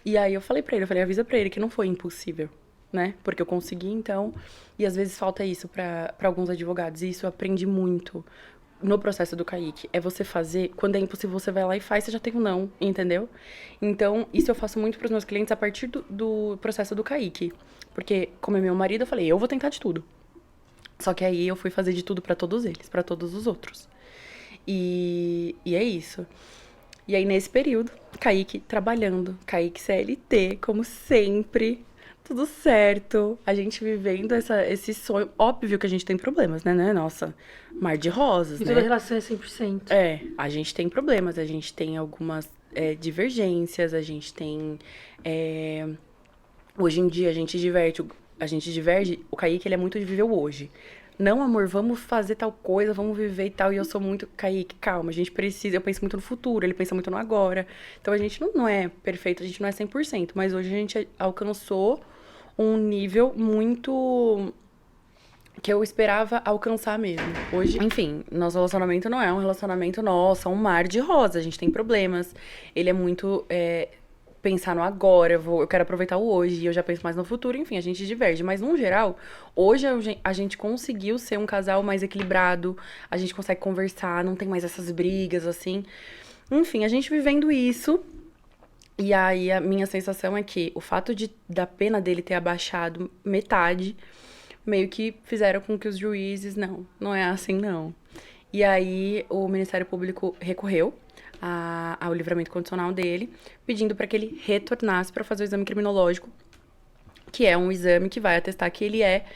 E aí eu falei pra ele, avisa pra ele que não foi impossível, né? Porque eu consegui, então, e às vezes falta isso pra alguns advogados, e isso eu aprendi muito no processo do Kaique. É você fazer, quando é impossível você vai lá e faz, você já tem um não, entendeu? Então, isso eu faço muito pros meus clientes a partir do processo do Kaique. Porque, como é meu marido, eu falei, eu vou tentar de tudo. Só que aí eu fui fazer de tudo pra todos eles, pra todos os outros. E é isso. E aí, nesse período, Kaique trabalhando, Kaique CLT, como sempre, tudo certo. A gente vivendo esse sonho. Óbvio que a gente tem problemas, né? Nossa, mar de rosas, E né? toda relação é 100%. A gente tem problemas, a gente tem algumas divergências, a gente tem. Hoje em dia a gente diverge. O Kaique, ele é muito de viver o hoje. Não, amor, vamos fazer tal coisa, vamos viver e tal. E eu sou muito, Kaique, calma, a gente precisa. Eu penso muito no futuro, ele pensa muito no agora. Então a gente não é perfeito, a gente não é 100%. Mas hoje a gente alcançou um nível muito que eu esperava alcançar mesmo. Hoje, enfim, nosso relacionamento não é um relacionamento nosso, é um mar de rosa. A gente tem problemas. Ele é muito pensar no agora, eu quero aproveitar o hoje, e eu já penso mais no futuro, enfim, a gente diverge. Mas, no geral, hoje a gente conseguiu ser um casal mais equilibrado, a gente consegue conversar, não tem mais essas brigas, assim. Enfim, a gente vivendo isso. E aí, a minha sensação é que o fato da pena dele ter abaixado metade, meio que fizeram com que os juízes, não é assim, não. E aí, o Ministério Público recorreu ao livramento condicional dele, pedindo para que ele retornasse para fazer o exame criminológico, que é um exame que vai atestar que ele é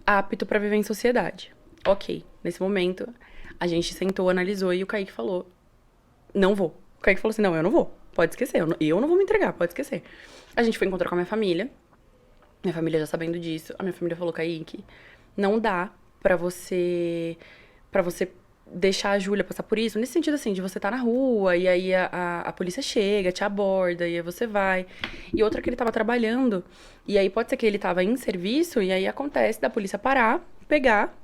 apto para viver em sociedade. Ok, nesse momento, a gente sentou, analisou e o Kaique falou, não vou. O Kaique falou assim, não, eu não vou, pode esquecer, eu não vou me entregar, pode esquecer. A gente foi encontrar com a minha família já sabendo disso, a minha família falou, Kaique, não dá pra você deixar a Júlia passar por isso, nesse sentido assim, de você estar na rua, e aí a polícia chega, te aborda, e aí você vai. E outra que ele tava trabalhando, e aí pode ser que ele tava em serviço, e aí acontece da polícia parar, pegar,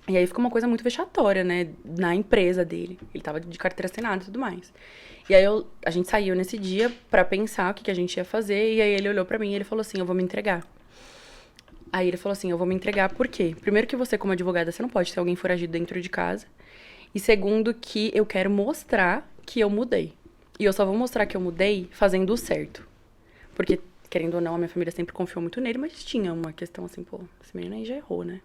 e aí fica uma coisa muito vexatória, né, na empresa dele. Ele tava de carteira assinada e tudo mais. E aí a gente saiu nesse dia pra pensar o que a gente ia fazer, e aí ele olhou pra mim e ele falou assim, eu vou me entregar. Aí ele falou assim, eu vou me entregar por quê? Primeiro que você, como advogada, você não pode ter alguém foragido dentro de casa. E segundo que eu quero mostrar que eu mudei. E eu só vou mostrar que eu mudei fazendo o certo. Porque, querendo ou não, a minha família sempre confiou muito nele, mas tinha uma questão assim, pô, esse menino aí já errou, né?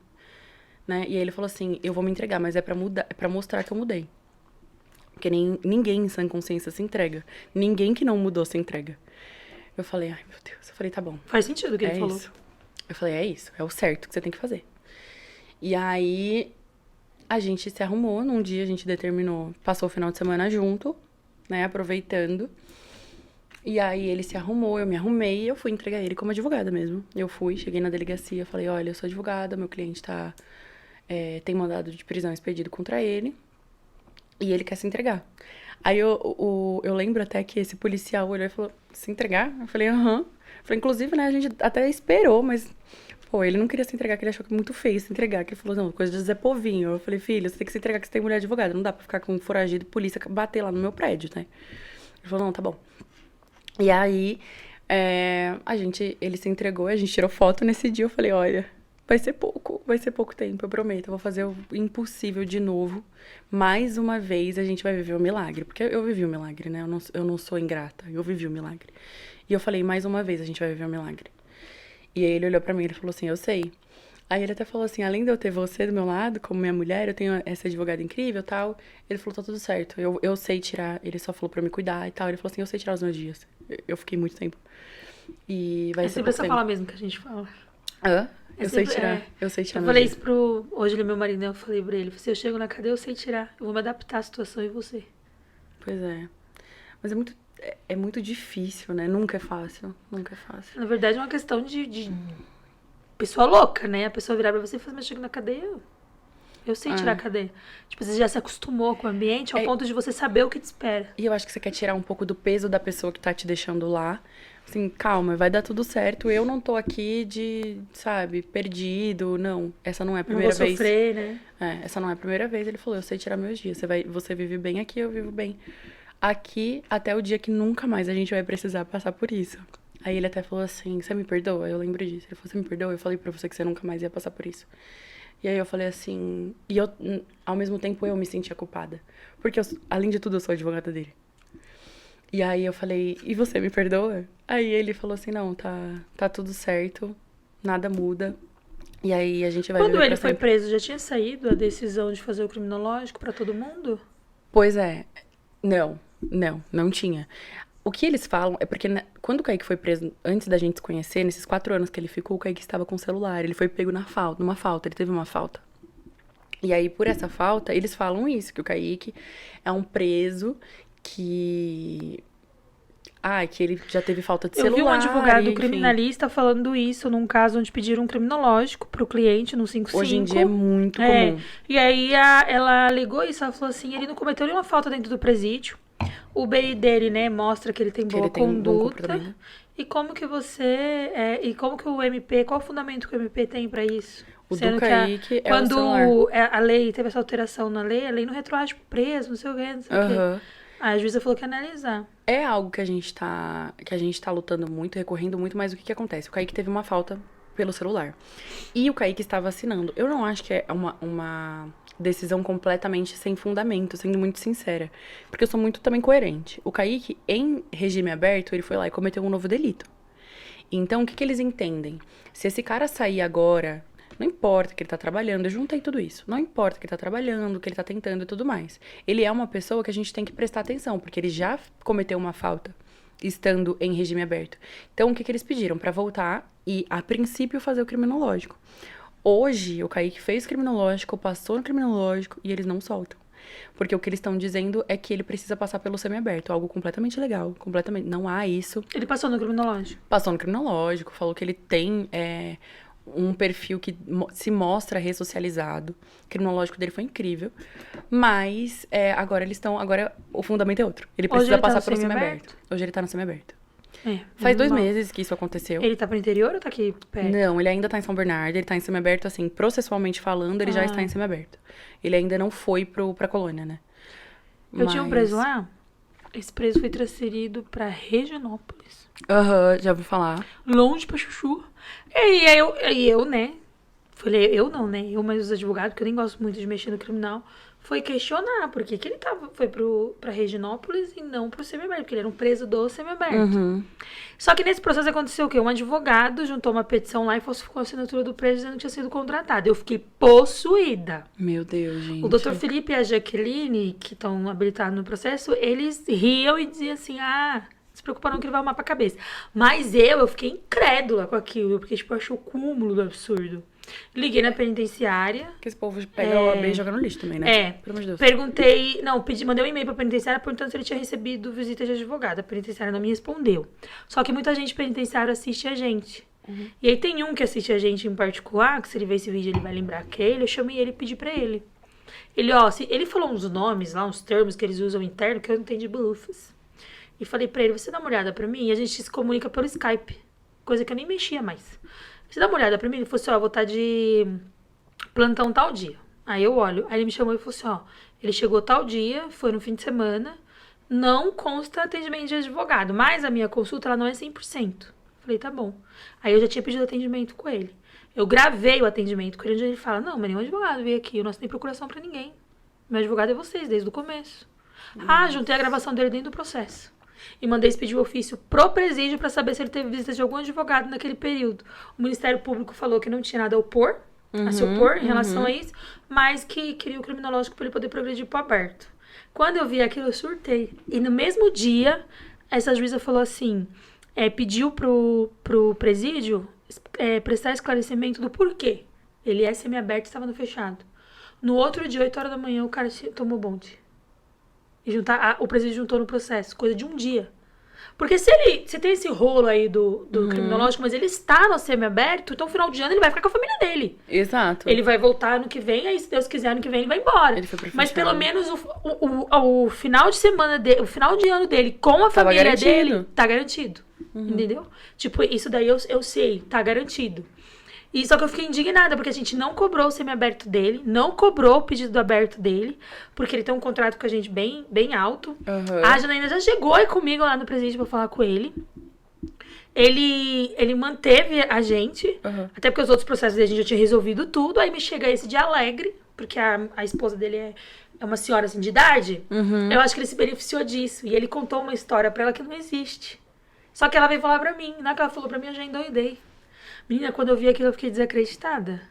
E aí ele falou assim, eu vou me entregar, mas é pra mostrar que eu mudei. Porque ninguém em sã consciência se entrega. Ninguém que não mudou se entrega. Eu falei, ai meu Deus. Eu falei, tá bom. Faz sentido o que ele falou. Isso. Eu falei, é isso, é o certo que você tem que fazer. E aí, a gente se arrumou, num dia a gente determinou, passou o final de semana junto, né, aproveitando. E aí ele se arrumou, eu me arrumei e eu fui entregar ele como advogada mesmo. Eu fui, cheguei na delegacia, falei, olha, eu sou advogada, meu cliente tem mandado de prisão expedido contra ele e ele quer se entregar. Aí eu lembro até que esse policial olhou e falou, se entregar? Eu falei, aham. Falei, inclusive, né, a gente até esperou, mas, pô, ele não queria se entregar, que ele achou que muito feio se entregar, que ele falou, não, coisa de Zé Povinho. Eu falei, filho, você tem que se entregar que você tem mulher advogada, não dá pra ficar com um foragido e polícia bater lá no meu prédio, né? Ele falou, não, tá bom. E aí, ele se entregou, a gente tirou foto nesse dia, eu falei, olha, vai ser pouco tempo, eu prometo, eu vou fazer o impossível de novo. Mais uma vez a gente vai viver o milagre, porque eu vivi o milagre, né? Eu não sou ingrata, eu vivi o milagre. E eu falei, mais uma vez a gente vai viver o milagre. E aí ele olhou pra mim e falou assim, eu sei. Aí ele até falou assim, além de eu ter você do meu lado, como minha mulher, eu tenho essa advogada incrível e tal. Ele falou, tá tudo certo, eu sei tirar, ele só falou pra me cuidar e tal. Ele falou assim, eu sei tirar os meus dias. Eu fiquei muito tempo. E vai ser sempre essa tempo. fala mesmo que a gente fala. Hã? Eu sei sempre- tirar, eu sei tirar Eu meus falei dias. isso hoje ele é meu marido, né? Eu falei pra ele, se eu chego na cadeia, eu sei tirar. Eu vou me adaptar à situação e você. Pois é. Mas é muito difícil, né? Nunca é fácil, nunca é fácil. Na verdade, é uma questão de pessoa louca, né? A pessoa virar pra você e falar, mas eu chego na cadeia, eu sei tirar a cadeia. Tipo, você já se acostumou com o ambiente ao ponto de você saber o que te espera. E eu acho que você quer tirar um pouco do peso da pessoa que tá te deixando lá. Assim, calma, vai dar tudo certo. Eu não tô aqui sabe, perdido. Não, essa não é a Não primeira vou vez. sofrer, né? Essa não é a primeira vez. Ele falou, eu sei tirar meus dias. Você vive bem aqui, eu vivo bem aqui até o dia que nunca mais a gente vai precisar passar por isso. Aí ele até falou assim, você me perdoa? Eu lembro disso. Ele falou, você me perdoa? Eu falei pra você que você nunca mais ia passar por isso. E aí eu falei assim... E eu, ao mesmo tempo, eu me sentia culpada. Porque, além de tudo, eu sou advogada dele. E aí eu falei, e você me perdoa? Aí ele falou assim, não, tá tudo certo, nada muda. E aí a gente vai Quando viver ele pra foi sempre. preso, já tinha saído a decisão de fazer o criminológico pra todo mundo? Pois é, não tinha. O que eles falam é porque quando o Kaique foi preso, antes da gente se conhecer, nesses 4 anos que ele ficou, o Kaique estava com o celular. Ele foi pego numa falta, ele teve uma falta. E aí, por essa falta, eles falam isso, que o Kaique é um preso que ele já teve falta de celular. Eu vi um advogado enfim. criminalista falando isso num caso onde pediram um criminológico pro cliente no 55. Hoje em dia é muito comum. E aí ela alegou isso, ela falou assim, ele não cometeu nenhuma falta dentro do presídio. O BI dele, né, mostra que ele tem boa conduta. E como que e como que o MP, qual o fundamento que o MP tem pra isso? O Sendo do Kaique que é o celular. quando a lei teve essa alteração na lei, a lei não retroage pro preso, não sei o quê, não sei o quê. Aí a juíza falou que ia analisar. É algo que a gente tá lutando muito, recorrendo muito, mas o que acontece? O Kaique teve uma falta pelo celular. E o Kaique estava assinando. Eu não acho que é uma decisão completamente sem fundamento, sendo muito sincera. Porque eu sou muito também coerente. O Kaique, em regime aberto, ele foi lá e cometeu um novo delito. Então, o que eles entendem? Se esse cara sair agora, não importa que ele tá trabalhando, eu juntei tudo isso. Não importa que ele tá trabalhando, que ele tá tentando e tudo mais. Ele é uma pessoa que a gente tem que prestar atenção, porque ele já cometeu uma falta estando em regime aberto. Então, o que eles pediram? Pra voltar e, a princípio, fazer o criminológico. Hoje, o Kaique fez criminológico, passou no criminológico e eles não soltam. Porque o que eles estão dizendo é que ele precisa passar pelo semiaberto, algo completamente legal, completamente. Não há isso. Ele passou no criminológico? Passou no criminológico, falou que ele tem um perfil que se mostra ressocializado. O criminológico dele foi incrível. Mas agora o fundamento é outro. Ele precisa passar pelo semiaberto. Hoje ele tá no semiaberto. Faz 2 meses que isso aconteceu. Ele tá pro interior ou tá aqui perto? Não, ele ainda tá em São Bernardo, ele tá em semiaberto, assim, processualmente falando, ele já está em semiaberto. Ele ainda não foi pra colônia, né? Eu tinha um preso lá, esse preso foi transferido pra Reginópolis. Já ouvi falar. Longe pra chuchu. E eu, né? Falei, eu não, né? Eu, mas os advogados, que eu nem gosto muito de mexer no criminal, foi questionar por que ele foi pra Reginópolis e não pro semiaberto, porque ele era um preso do semiaberto. Só que nesse processo aconteceu o quê? Um advogado juntou uma petição lá e falsificou a assinatura do preso dizendo que tinha sido contratado. Eu fiquei possuída. Meu Deus, gente. O Dr. Felipe e a Jaqueline, que estão habilitados no processo, eles riam e diziam assim, se preocupa não que ele vai arrumar pra cabeça. Mas eu fiquei incrédula com aquilo, porque tipo, eu achei o cúmulo do absurdo. Liguei na penitenciária. Que esse povo pega o OAB e joga no lixo também, né? Pelo amor de Deus. Perguntei, mandei um e-mail pra penitenciária perguntando se ele tinha recebido visita de advogado. A penitenciária não me respondeu. Só que muita gente penitenciária assiste a gente. E aí tem um que assiste a gente em particular, que se ele ver esse vídeo ele vai lembrar que é ele. Eu chamei ele e pedi pra ele. Ele falou uns nomes lá, uns termos que eles usam interno que eu não entendi bulufas. E falei pra ele, você dá uma olhada pra mim? E a gente se comunica pelo Skype. Coisa que eu nem mexia mais. Você dá uma olhada pra mim? Ele falou assim, eu vou estar de plantão tal dia. Aí eu olho. Aí ele me chamou e falou assim, ele chegou tal dia, foi no fim de semana, não consta atendimento de advogado, mas a minha consulta, ela não é 100%. Falei, tá bom. Aí eu já tinha pedido atendimento com ele. Eu gravei o atendimento com ele, onde ele fala, não, mas nenhum advogado veio aqui, eu não assinei procuração pra ninguém. Meu advogado é vocês, desde o começo. Juntei a gravação dele dentro do processo. E mandei expedir o ofício pro presídio para saber se ele teve visita de algum advogado naquele período. O Ministério Público falou que não tinha nada a opor, a se opor em relação a isso, mas que queria o criminológico para ele poder progredir pro aberto. Quando eu vi aquilo, eu surtei. E no mesmo dia, essa juíza falou assim, pediu pro presídio prestar esclarecimento do porquê. Ele é semiaberto e estava no fechado. No outro dia, 8 horas da manhã, o cara tomou bonde. E o presídio juntou no processo, coisa de um dia. Porque se tem esse rolo aí do criminológico, mas ele está no semiaberto, então no final de ano ele vai ficar com a família dele. Exato. Ele vai voltar ano que vem, aí se Deus quiser, ano que vem ele vai embora. Ele foi mas pelo menos o final de semana dele, o final de ano dele com a família dele, tá garantido. Entendeu? Tipo, isso daí eu sei, tá garantido. E só que eu fiquei indignada, porque a gente não cobrou o semiaberto dele, não cobrou o pedido do aberto dele, porque ele tem um contrato com a gente bem, bem alto. A Janaína já chegou aí comigo lá no presídio pra falar com ele. Ele manteve a gente, até porque os outros processos a gente já tinha resolvido tudo, aí me chega esse de alegre, porque a esposa dele é uma senhora assim de idade. Eu acho que ele se beneficiou disso, e ele contou uma história pra ela que não existe. Só que ela veio falar pra mim, na que ela falou pra mim, eu já endoidei. Menina, quando eu vi aquilo, eu fiquei desacreditada.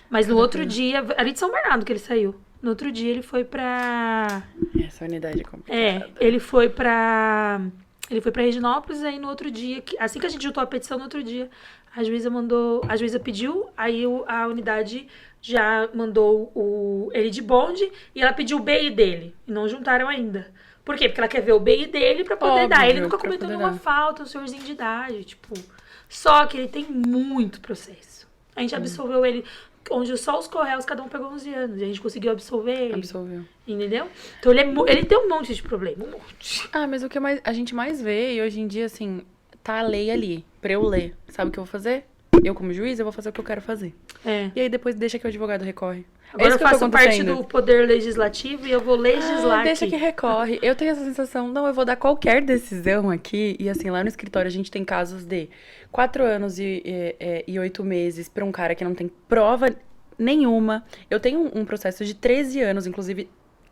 Mas no outro dia, ali de São Bernardo que ele saiu. No outro dia, ele foi pra... Essa unidade é complicada. Ele foi pra Ele foi pra Reginópolis, aí no outro dia, assim que a gente juntou a petição, no outro dia, a juíza pediu, aí a unidade já mandou ele de bonde e ela pediu o BI dele. E não juntaram ainda. Por quê? Porque ela quer ver o BI dele pra poder dar. Ele nunca cometeu nenhuma falta, um senhorzinho de idade, tipo. Só que ele tem muito processo. A gente absolveu ele, onde só os Correios, cada um pegou 11 anos. E a gente conseguiu absolver ele. Absolveu. Entendeu? Então ele tem um monte de problema, um monte. Mas o que a gente mais vê, e hoje em dia, assim, tá a lei ali, pra eu ler. Sabe o que eu vou fazer? Eu, como juiz, eu vou fazer o que eu quero fazer. E aí depois deixa que o advogado recorre. Agora eu faço parte do poder legislativo e eu vou legislar deixa aqui. que recorre. Eu tenho essa sensação, não, eu vou dar qualquer decisão aqui. E assim, lá no escritório a gente tem casos de 4 anos e 8 meses pra um cara que não tem prova nenhuma. Eu tenho um processo de 13 anos, inclusive,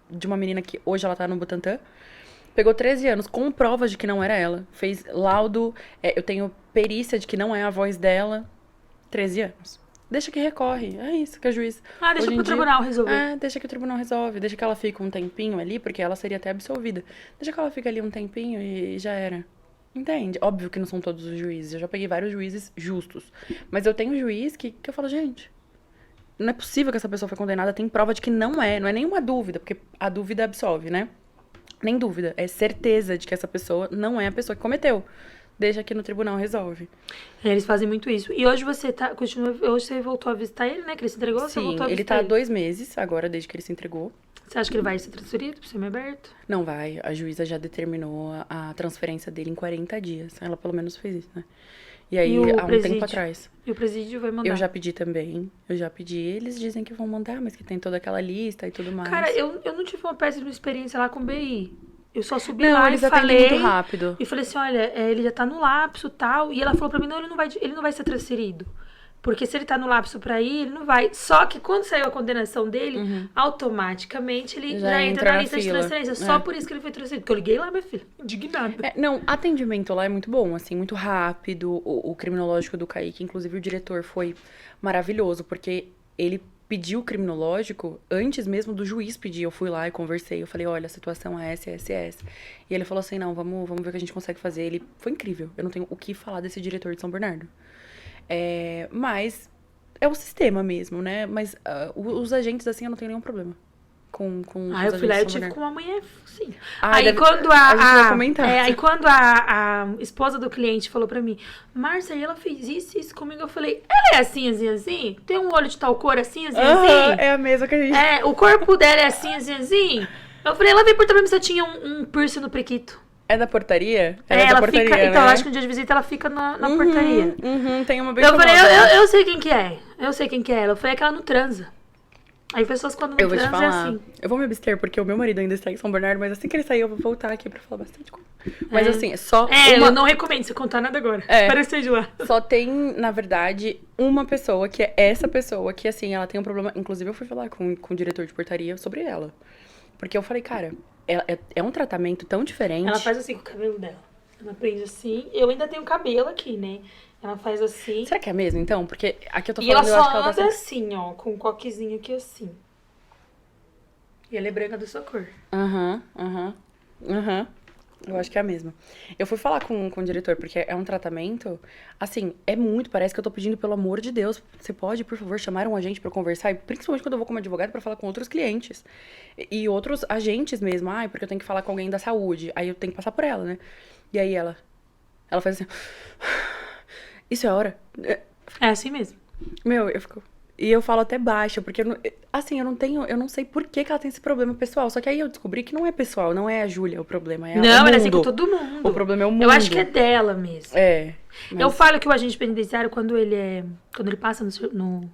de uma menina que hoje ela tá no Butantã. Pegou 13 anos com provas de que não era ela. Fez laudo, eu tenho perícia de que não é a voz dela. 13 anos. Deixa que recorre. É isso que a juiz... Deixa pro tribunal resolver. Deixa que o tribunal resolve. Deixa que ela fique um tempinho ali, porque ela seria até absolvida. Deixa que ela fique ali um tempinho e já era. Entende? Óbvio que não são todos os juízes. Eu já peguei vários juízes justos. Mas eu tenho juiz que eu falo, gente, não é possível que essa pessoa foi condenada. Tem prova de que não é. Não é nenhuma dúvida, porque a dúvida absolve, né? Nem dúvida. É certeza de que essa pessoa não é a pessoa que cometeu. Deixa que no tribunal resolve. Eles fazem muito isso. E hoje você hoje você voltou a visitar ele, né? Que ele se entregou? Sim, você voltou a ele tá há 2 meses agora, desde que ele se entregou. Você acha que ele vai ser transferido pro semiaberto? Não vai. A juíza já determinou a transferência dele em 40 dias. Ela pelo menos fez isso, né? E aí, há um tempo atrás. E o presídio vai mandar? Eu já pedi também. Eles dizem que vão mandar, mas que tem toda aquela lista e tudo mais. Cara, eu não tive uma péssima experiência lá com o BI. Eu só subi lá eles e falei... muito rápido. E falei assim, olha, ele já tá no lapso e tal. E ela falou pra mim, não, ele não vai ser transferido. Porque se ele tá no lapso pra ir, ele não vai. Só que quando saiu a condenação dele, automaticamente ele já entra na lista de transferência. Só por isso que ele foi transferido. Porque eu liguei lá, minha filha, indignada. Não, atendimento lá é muito bom, assim, muito rápido. O criminológico do Kaique, inclusive o diretor, foi maravilhoso. Porque ele pediu o criminológico antes mesmo do juiz pedir. Eu fui lá e conversei. Eu falei, olha, a situação é essa, essa, essa. E ele falou assim, não, vamos ver o que a gente consegue fazer. Ele foi incrível. Eu não tenho o que falar desse diretor de São Bernardo. Mas é o sistema mesmo, né? Mas os agentes, assim, eu não tenho nenhum problema com eu fui lá, eu tive com uma mulher, sim. Quando aí quando a esposa do cliente falou pra mim, Márcia, ela fez isso comigo, eu falei, ela é assim, assim, assim? Tem um olho de tal cor assim, assim, assim? É a mesma que a gente... o corpo dela é assim, assim, assim? Eu falei, ela veio por também, você tinha um piercing no prequito. É da portaria? Ela da portaria, fica... né? Então, acho que no dia de visita ela fica na portaria. Tem uma bem Eu falei, famosa. eu sei quem que é. Eu sei quem que é ela. Eu falei, é que ela não transa. Aí pessoas quando não Eu vou te transam falar, é assim. eu vou me abster, porque o meu marido ainda está em São Bernardo, mas assim que ele sair eu vou voltar aqui pra falar bastante coisa. Mas assim, é só eu não recomendo você contar nada agora. Parecer de lá. Só tem, na verdade, uma pessoa, que é essa pessoa, que assim, ela tem um problema. Inclusive, eu fui falar com o diretor de portaria sobre ela. Porque eu falei, cara, é um tratamento tão diferente. Ela faz assim com o cabelo dela. Ela prende assim. Eu ainda tenho cabelo aqui, né? Ela faz assim. Será que é mesmo, então? Porque aqui eu tô E falando, ela eu só acho que ela anda tá assim, ó, com um coquezinho aqui assim. E ela é branca da sua cor. Aham. Eu acho que é a mesma. Eu fui falar com o diretor, porque é um tratamento, assim, parece que eu tô pedindo, pelo amor de Deus, você pode, por favor, chamar um agente pra eu conversar, e principalmente quando eu vou como advogado pra falar com outros clientes. E outros agentes mesmo, porque eu tenho que falar com alguém da saúde, aí eu tenho que passar por ela, né? E aí ela faz assim, isso é a hora? É assim mesmo. Eu fico... E eu falo até baixo, porque, eu não sei por que ela tem esse problema pessoal. Só que aí eu descobri que não é pessoal, não é a Júlia o problema, é o mundo. Ela é assim com todo mundo. O problema é o mundo. Eu acho que é dela mesmo. Mas... Eu falo que o agente penitenciário, quando ele passa no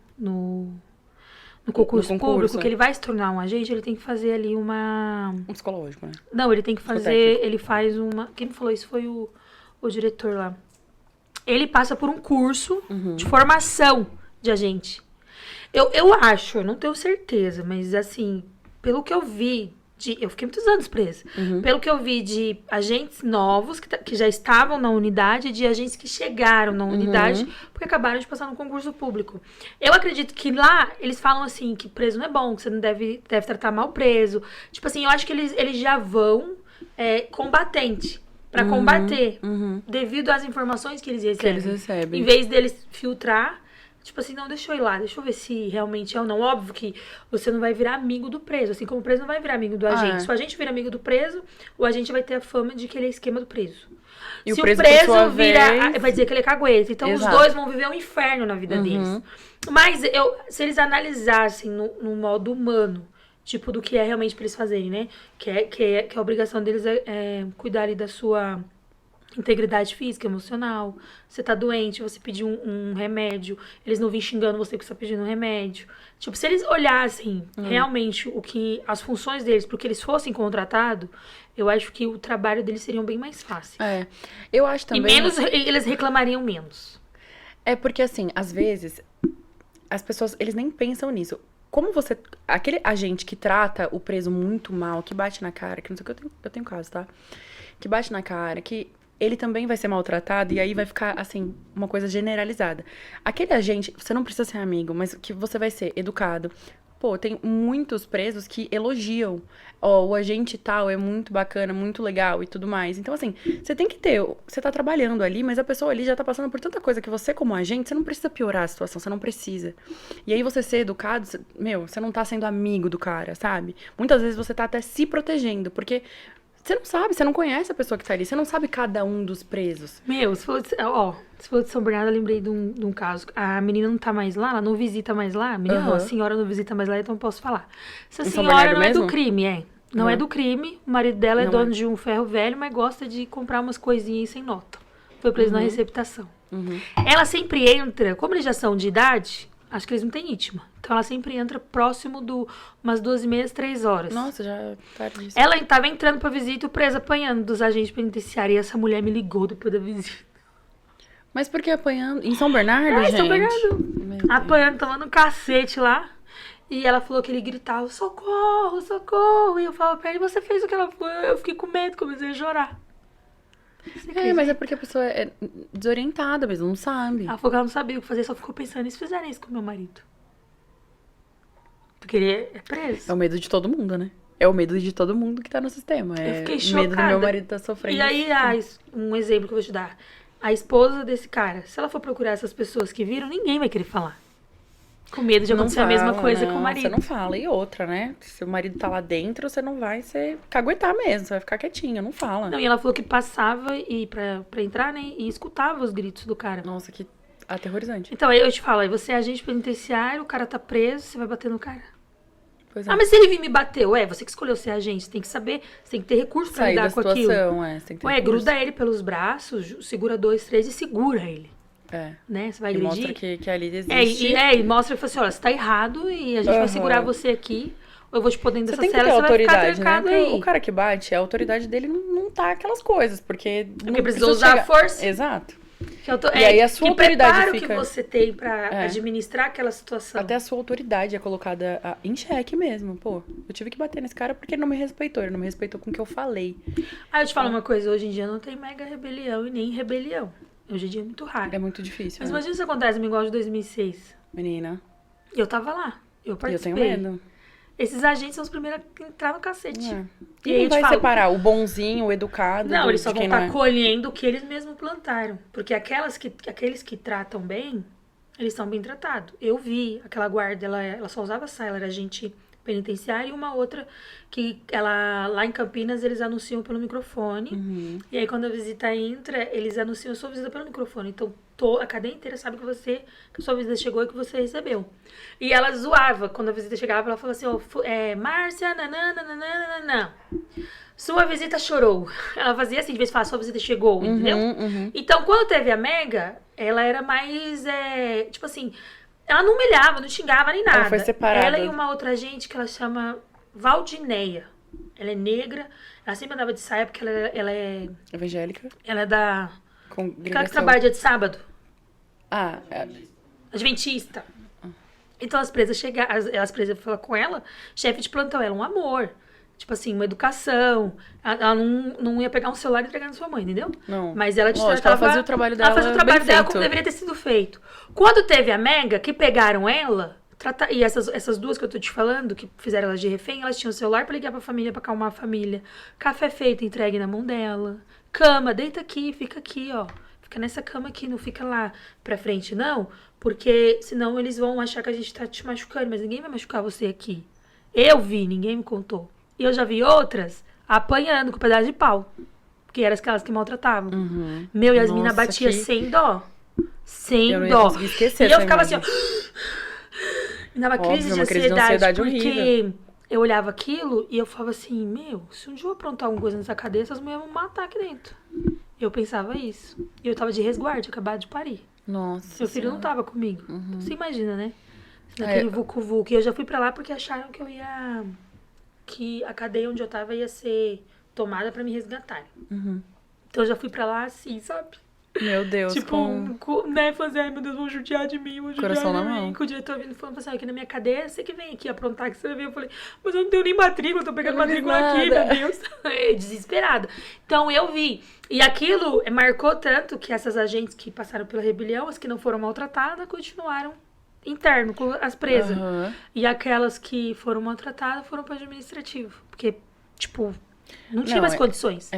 concurso público, que ele vai se tornar um agente, ele tem que fazer ali Um psicológico, né? Não, ele tem que fazer... Ele faz uma... Quem me falou isso foi o diretor lá. Ele passa por um curso de formação de agente. Eu acho, eu não tenho certeza, mas assim, pelo que eu vi, eu fiquei muitos anos presa. Pelo que eu vi de agentes novos que já estavam na unidade, de agentes que chegaram na unidade, porque acabaram de passar no concurso público. Eu acredito que lá, eles falam assim, que preso não é bom, que você não deve tratar mal preso. Tipo assim, eu acho que eles já vão combatente. pra combater, devido às informações que eles recebem. eles recebem. Em vez deles filtrar, tipo assim, não, deixa eu ir lá, deixa eu ver se realmente é ou não. Óbvio que você não vai virar amigo do preso, assim como o preso não vai virar amigo do agente. Se o agente vira amigo do preso, o agente vai ter a fama de que ele é esquema do preso. E se o preso, o preso por sua vira, vez... vai dizer que ele é cagueta. Então Exato. os dois vão viver um inferno na vida deles. Mas se eles analisassem no modo humano, tipo, do que é realmente pra eles fazerem, né? Que a obrigação deles é cuidar ali da sua integridade física, emocional. Você tá doente, você pedir um remédio. Eles não vêm xingando você que você tá pedindo um remédio. Tipo, se eles olhassem realmente as funções deles, porque eles fossem contratados, eu acho que o trabalho deles seria bem mais fácil. Eu acho também... Eles reclamariam menos. É porque, assim, às vezes, as pessoas, eles nem pensam nisso. Como você... Aquele agente que trata o preso muito mal, que bate na cara, que não sei o que, eu tenho caso, tá? Que bate na cara, que ele também vai ser maltratado e aí vai ficar, assim, uma coisa generalizada. Aquele agente, você não precisa ser amigo, mas que você vai ser educado. Pô, tem muitos presos que elogiam. Ó, o agente tal é muito bacana, muito legal e tudo mais. Então, assim, você tem que ter... Você tá trabalhando ali, mas a pessoa ali já tá passando por tanta coisa que você, como agente, você não precisa piorar a situação, você não precisa. E aí, você ser educado, você não tá sendo amigo do cara, sabe? Muitas vezes você tá até se protegendo, porque... Você não sabe, você não conhece a pessoa que tá ali, você não sabe cada um dos presos. Se for de São Bernardo, eu lembrei de um caso. A menina não tá mais lá, ela não visita mais lá. A menina, não, a senhora não visita mais lá, então eu posso falar. Essa senhora não é do crime, Não é do crime. O marido dela é dono de um ferro velho, mas gosta de comprar umas coisinhas sem nota. Foi preso na receptação. Ela sempre entra, como eles já são de idade, acho que eles não têm íntima. Então, ela sempre entra próximo umas 2h30, 3 horas. Nossa, já tá disso. Ela tava entrando pra visita e o preso apanhando dos agentes penitenciários. E essa mulher me ligou depois da visita. Mas por que apanhando? Em São Bernardo, gente? Em São Bernardo. Apanhando, tomando um cacete lá. E ela falou que ele gritava, socorro, socorro. E eu falava pra ele, você fez o que ela foi. Eu fiquei com medo, comecei a chorar. Mas é porque a pessoa é desorientada mesmo, não sabe. Ela falou que ela não sabia o que fazer, só ficou pensando, e se fizerem isso com meu marido? Porque ele é preso. É o medo de todo mundo, né? É o medo de todo mundo que tá no sistema. Eu fiquei chocada. O medo do meu marido tá sofrendo. E aí, um exemplo que eu vou te dar. A esposa desse cara, se ela for procurar essas pessoas que viram, ninguém vai querer falar. Com medo de acontecer a mesma coisa com o marido. Você não fala. E outra, né? Se o marido tá lá dentro, você não vai caguetar mesmo. Você vai ficar quietinha, não fala. Não, e ela falou que passava pra entrar, né? E escutava os gritos do cara. Nossa, que aterrorizante. Então, aí eu te falo, aí você é agente penitenciário, o cara tá preso, você vai bater no cara. Pois é. Mas se ele vir me bater, você que escolheu ser agente, você tem que saber, você tem que ter recurso pra lidar com aquilo. Você tem que ter recurso. Gruda ele pelos braços, segura 2, 3 e segura ele. Né? Você vai agredir. Mostra que ali existe. E mostra e fala assim, olha, você tá errado e a gente vai segurar você aqui, ou eu vou te pôr dentro dessa cela, você vai ficar trancado né? aí. O cara que bate, a autoridade dele não tá aquelas coisas, porque precisou usar a força. Exato. E aí a sua autoridade fica... que você tem pra administrar aquela situação. Até a sua autoridade é colocada em xeque mesmo. Pô, eu tive que bater nesse cara porque ele não me respeitou. Ele não me respeitou com o que eu falei. Eu te falo uma coisa. Hoje em dia não tem mega rebelião e nem rebelião. Hoje em dia é muito raro. É muito difícil. Mas imagina se acontece no igual de 2006. Menina. Eu tava lá. Eu participei. Eu tenho medo. Esses agentes são os primeiros a entrar no cacete. E não vai separar o bonzinho, o educado. Não, eles só vão estar colhendo o que eles mesmos plantaram. Porque aqueles que tratam bem, eles são bem tratados. Eu vi aquela guarda, ela só usava saia, ela era agente penitenciária, e uma outra que lá em Campinas eles anunciam pelo microfone. E aí quando a visita entra, eles anunciam a sua visita pelo microfone. Então a cadeia inteira sabe que a sua visita chegou e que você recebeu. E ela zoava, quando a visita chegava, ela falava assim, Márcia, nananana, sua visita chorou. Ela fazia assim, de vez em falar, sua visita chegou, entendeu? Então, quando teve a Mega, ela era mais, tipo assim, ela não humilhava, não xingava nem nada. Ela foi separada. Ela e uma outra gente que ela chama Valdineia. Ela é negra, ela sempre andava de saia porque ela é... Evangélica. Ela é da... Aquela que trabalha dia de sábado. Adventista. Então as presas falam com ela, chefe de plantão, ela é um amor. Tipo assim, uma educação. Ela não ia pegar um celular e entregar na sua mãe, entendeu? Não. Mas ela ela fazia o trabalho dela. Ela fazia o trabalho dela como deveria ter sido feito. Quando teve a Mega, que pegaram ela, e essas duas que eu tô te falando, que fizeram elas de refém, elas tinham o celular pra ligar pra família, pra acalmar a família. Café feito, entregue na mão dela. cama, deita aqui, fica aqui, ó. Fica nessa cama aqui, não fica lá pra frente, não. Porque senão eles vão achar que a gente tá te machucando, mas ninguém vai machucar você aqui. Eu vi, ninguém me contou. E eu já vi outras apanhando com pedaço de pau. Que eram aquelas que maltratavam. Meu, e as meninas batiam sem dó. Sem eu não ia dó. conseguir esquecer E eu essa ficava assim, imagem. ó. Me dava crise de uma crise de ansiedade, ansiedade porque horrível. eu olhava aquilo e eu falava assim, meu, se um dia eu aprontar alguma coisa nessa cadeia, essas mulheres vão me matar aqui dentro. Eu pensava isso. E eu tava de resguardo, acabado de parir. Nossa. Meu filho não Senhora. tava comigo. Você imagina, né? Naquele vucu-vucu. E eu já fui pra lá porque acharam que eu ia... Que a cadeia onde eu tava ia ser tomada pra me resgatar. Então eu já fui pra lá assim, sabe? Meu Deus. Tipo, né, fazer, ai meu Deus, vão judiar de mim, vão judiar Coração de na mim. mão. Com o diretor vindo falando assim, aqui na minha cadeia, você que vem aqui aprontar, que você vai ver. Eu falei, mas eu não tenho nem matrícula, eu tô pegando Eu não fiz matrícula aqui, nada. meu Deus. Desesperada. Então eu vi. E aquilo marcou tanto que essas agentes que passaram pela rebelião, as que não foram maltratadas, continuaram interno com as presas. E aquelas que foram maltratadas foram para administrativo. Porque, tipo, não tinha mais condições.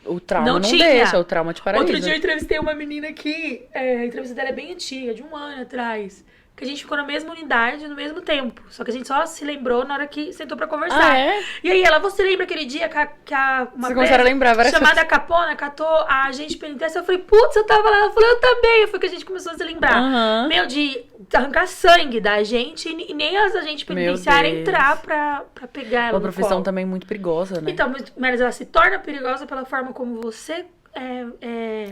O trauma Não não tinha. deixa, o trauma te paralisa. Outro dia eu entrevistei uma menina que a entrevista dela é bem antiga, de 1 ano atrás. Que a gente ficou na mesma unidade, no mesmo tempo. Só que a gente só se lembrou na hora que sentou pra conversar. Ah, é? E aí ela, você lembra aquele dia que uma Vocês começaram a lembrar várias chamada Capona catou a agente penitenciária? Eu falei, putz, eu tava lá. Ela falou, eu também. Foi que a gente começou a se lembrar. Meu, de arrancar sangue da gente e nem as agentes penitenciárias entrar pra pegar ela Uma no profissão colo. também muito perigosa, né? Então, mas ela se torna perigosa pela forma como você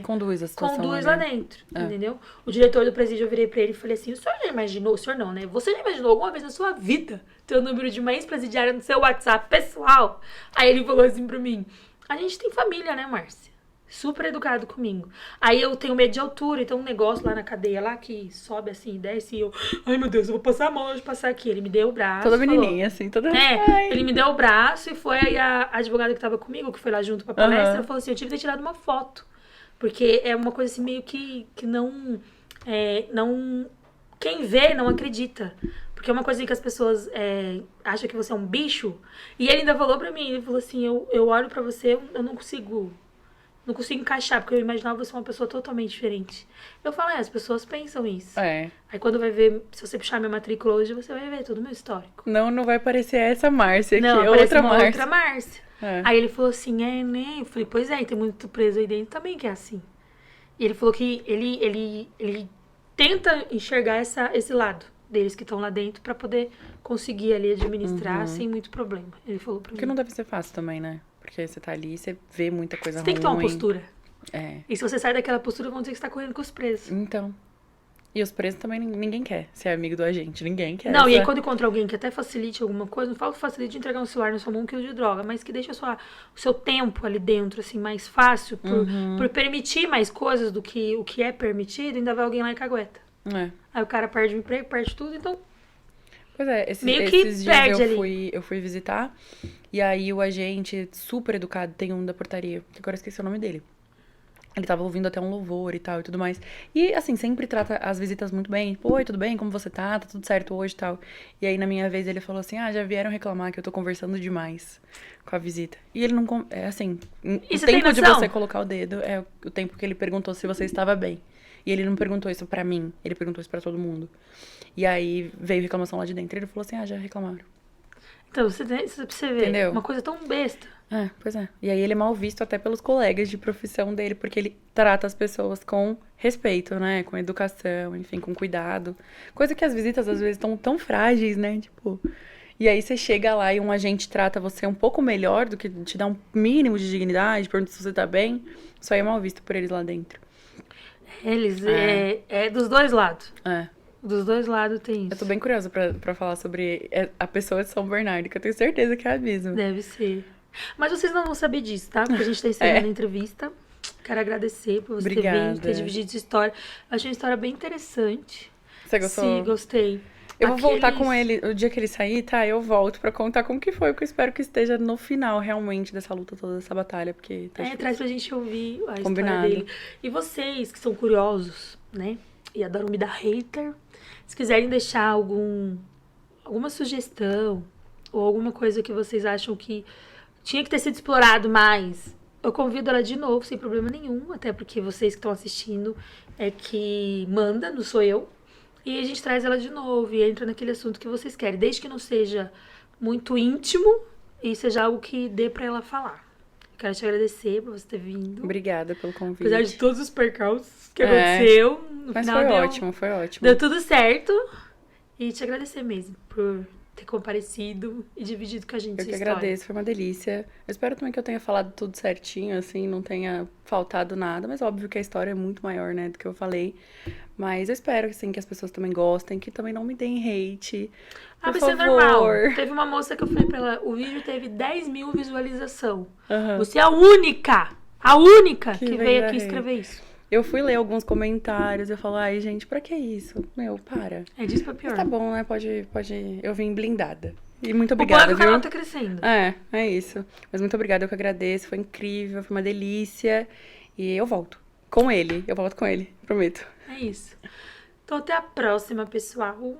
conduz a situação conduz lá lá dentro, entendeu? O diretor do presídio, eu virei pra ele e falei assim, o senhor já imaginou, o senhor não, né? Você já imaginou alguma vez na sua vida ter o número de uma ex-presidiária no seu WhatsApp pessoal? Aí ele falou assim pra mim, a gente tem família, né, Márcia? Super educado comigo. Aí eu tenho medo de altura, então um negócio lá na cadeia, lá que sobe assim, desce, e eu, ai meu Deus, eu vou passar a mão antes de passar aqui. Ele me deu o braço. Toda falou, menininha, assim, toda... ele me deu o braço e foi aí a advogada que tava comigo, que foi lá junto pra palestra, falou assim, eu tive que ter tirado uma foto. Porque é uma coisa assim meio que não... Quem vê não acredita. Porque é uma coisa que as pessoas acham que você é um bicho. E ele ainda falou pra mim, ele falou assim, eu olho pra você, eu não consigo encaixar, porque eu imaginava você uma pessoa totalmente diferente. Eu falo, as pessoas pensam isso. Aí quando vai ver, se você puxar minha matrícula hoje, você vai ver todo o meu histórico. Não vai parecer essa Márcia aqui, não, é outra Márcia. Outra Márcia. Aí ele falou assim, né? Eu falei, pois é, tem muito preso aí dentro também que é assim. E ele falou que ele tenta enxergar esse lado deles que estão lá dentro pra poder conseguir ali administrar sem muito problema. Ele falou pra mim. Porque não deve ser fácil também, né? Porque você tá ali, você vê muita coisa ruim. Você tem que tomar uma postura. É. E se você sai daquela postura, vão dizer que você tá correndo com os presos. Então. E os presos também ninguém quer ser amigo do agente, ninguém quer. Não, e aí quando encontra alguém que até facilite alguma coisa, não falo que facilite entregar um celular na sua mão, um quilo de droga, mas que deixa o seu tempo ali dentro, assim, mais fácil, por permitir mais coisas do que o que é permitido, ainda vai alguém lá e cagueta. Aí o cara perde o emprego, perde tudo, então... Pois é, meio que esses dias perde eu fui visitar, e aí o agente, super educado, tem um da portaria, que agora eu esqueci o nome dele. Ele tava ouvindo até um louvor e tal e tudo mais. E, assim, sempre trata as visitas muito bem. Tipo, oi, tudo bem? Como você tá? Tá tudo certo hoje e tal. E aí, na minha vez, ele falou assim, já vieram reclamar que eu tô conversando demais com a visita. E ele não... É assim, E o você tem tempo de noção? você colocar o dedo é o tempo que ele perguntou se você estava bem. E ele não perguntou isso pra mim, ele perguntou isso pra todo mundo. E aí, veio reclamação lá de dentro. Ele falou assim, já reclamaram. Então, você vê, Entendeu? uma coisa tão besta. Pois é. E aí ele é mal visto até pelos colegas de profissão dele, porque ele trata as pessoas com respeito, né? Com educação, enfim, com cuidado. Coisa que as visitas, às vezes, estão tão frágeis, né? Tipo... E aí você chega lá e um agente trata você um pouco melhor do que te dá um mínimo de dignidade, pergunta se você tá bem. Isso aí é mal visto por eles lá dentro. Eles, é dos dois lados. É. Dos dois lados tem isso. Eu tô bem curiosa pra falar sobre a pessoa de São Bernardo, que eu tenho certeza que é abismo. Deve ser. Mas vocês não vão saber disso, tá? Porque a gente tá encerrando a entrevista. Quero agradecer por você ter vindo, ter dividido sua história. Eu achei uma história bem interessante. Você gostou? Sim, gostei. Eu vou voltar com ele, o dia que ele sair, tá? Eu volto pra contar como que foi, porque eu espero que esteja no final, realmente, dessa luta toda, dessa batalha, porque tá difícil. Traz pra gente ouvir a Combinado. história dele. E vocês que são curiosos, né? E adoram me dar hater, se quiserem deixar alguma sugestão ou alguma coisa que vocês acham que tinha que ter sido explorado mais eu convido ela de novo, sem problema nenhum, até porque vocês que estão assistindo é que manda, não sou eu. E a gente traz ela de novo e entra naquele assunto que vocês querem, desde que não seja muito íntimo e seja algo que dê pra ela falar. Quero te agradecer por você ter vindo. Obrigada pelo convite. Apesar de todos os percalços que aconteceu, no Mas final foi ótimo, foi ótimo. deu tudo certo. E te agradecer mesmo por ter comparecido e dividido com a gente Eu essa que história. agradeço, foi uma delícia. Eu espero também que eu tenha falado tudo certinho, assim, não tenha faltado nada. Mas óbvio que a história é muito maior, né, do que eu falei. Mas eu espero, assim, que as pessoas também gostem, que também não me deem hate. Por Mas isso é favor. normal. Teve uma moça que eu falei pra ela, o vídeo teve 10 mil visualização. Aham. Você é a única que Que veio dar aqui hate. escrever isso. Eu fui ler alguns comentários, eu falo, ai, gente, pra que isso? Meu, para. É disso pra pior. Mas tá bom, né, pode... Eu vim blindada. E muito O bom é obrigada, que o viu? canal tá crescendo. É isso. Mas muito obrigada, eu que agradeço. Foi incrível, foi uma delícia. E eu volto. Com ele. Eu volto com ele, prometo. É isso. Então até a próxima, pessoal.